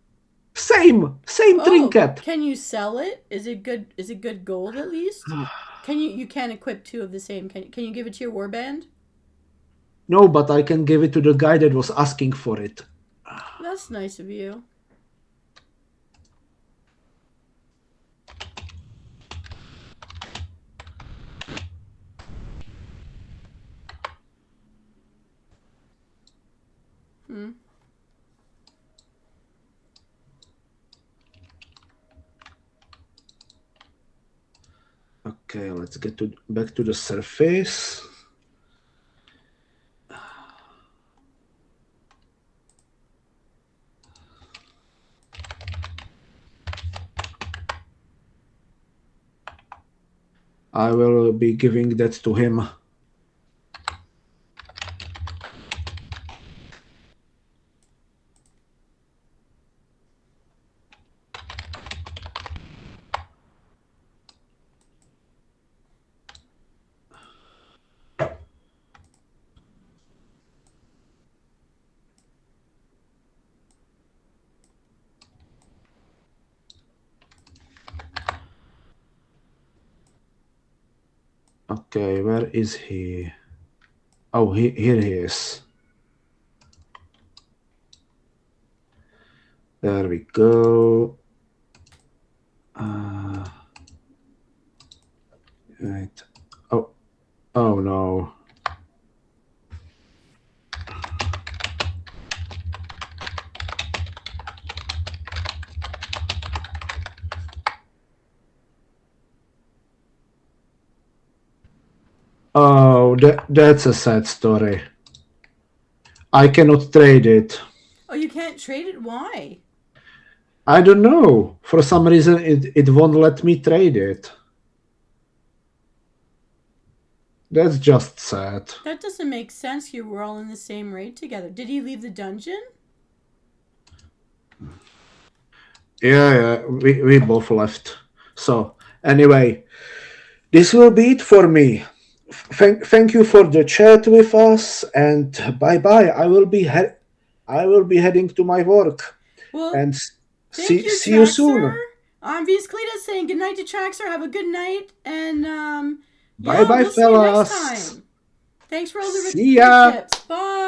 Same trinket. Can you sell it? Is it good gold at least? You can't equip two of the same. Can you give it to your warband? No, but I can give it to the guy that was asking for it. That's nice of you. Okay, let's get back to the surface. I will be giving that to him. Okay, where is he? Oh, here he is. There we go. Right. Oh no. Oh, that's a sad story. I cannot trade it. Oh, you can't trade it? Why? I don't know. For some reason, it won't let me trade it. That's just sad. That doesn't make sense. You were all in the same raid together. Did he leave the dungeon? Yeah, we both left. So, anyway, this will be it for me. Thank you for the chat with us, and bye-bye. I will be heading to my work. Well, and see you soon. I'm Callida saying good night to Traxer. Have a good night, and Bye-bye, we'll fellas. see you next time. Thanks for all the See good ya. tips. Bye.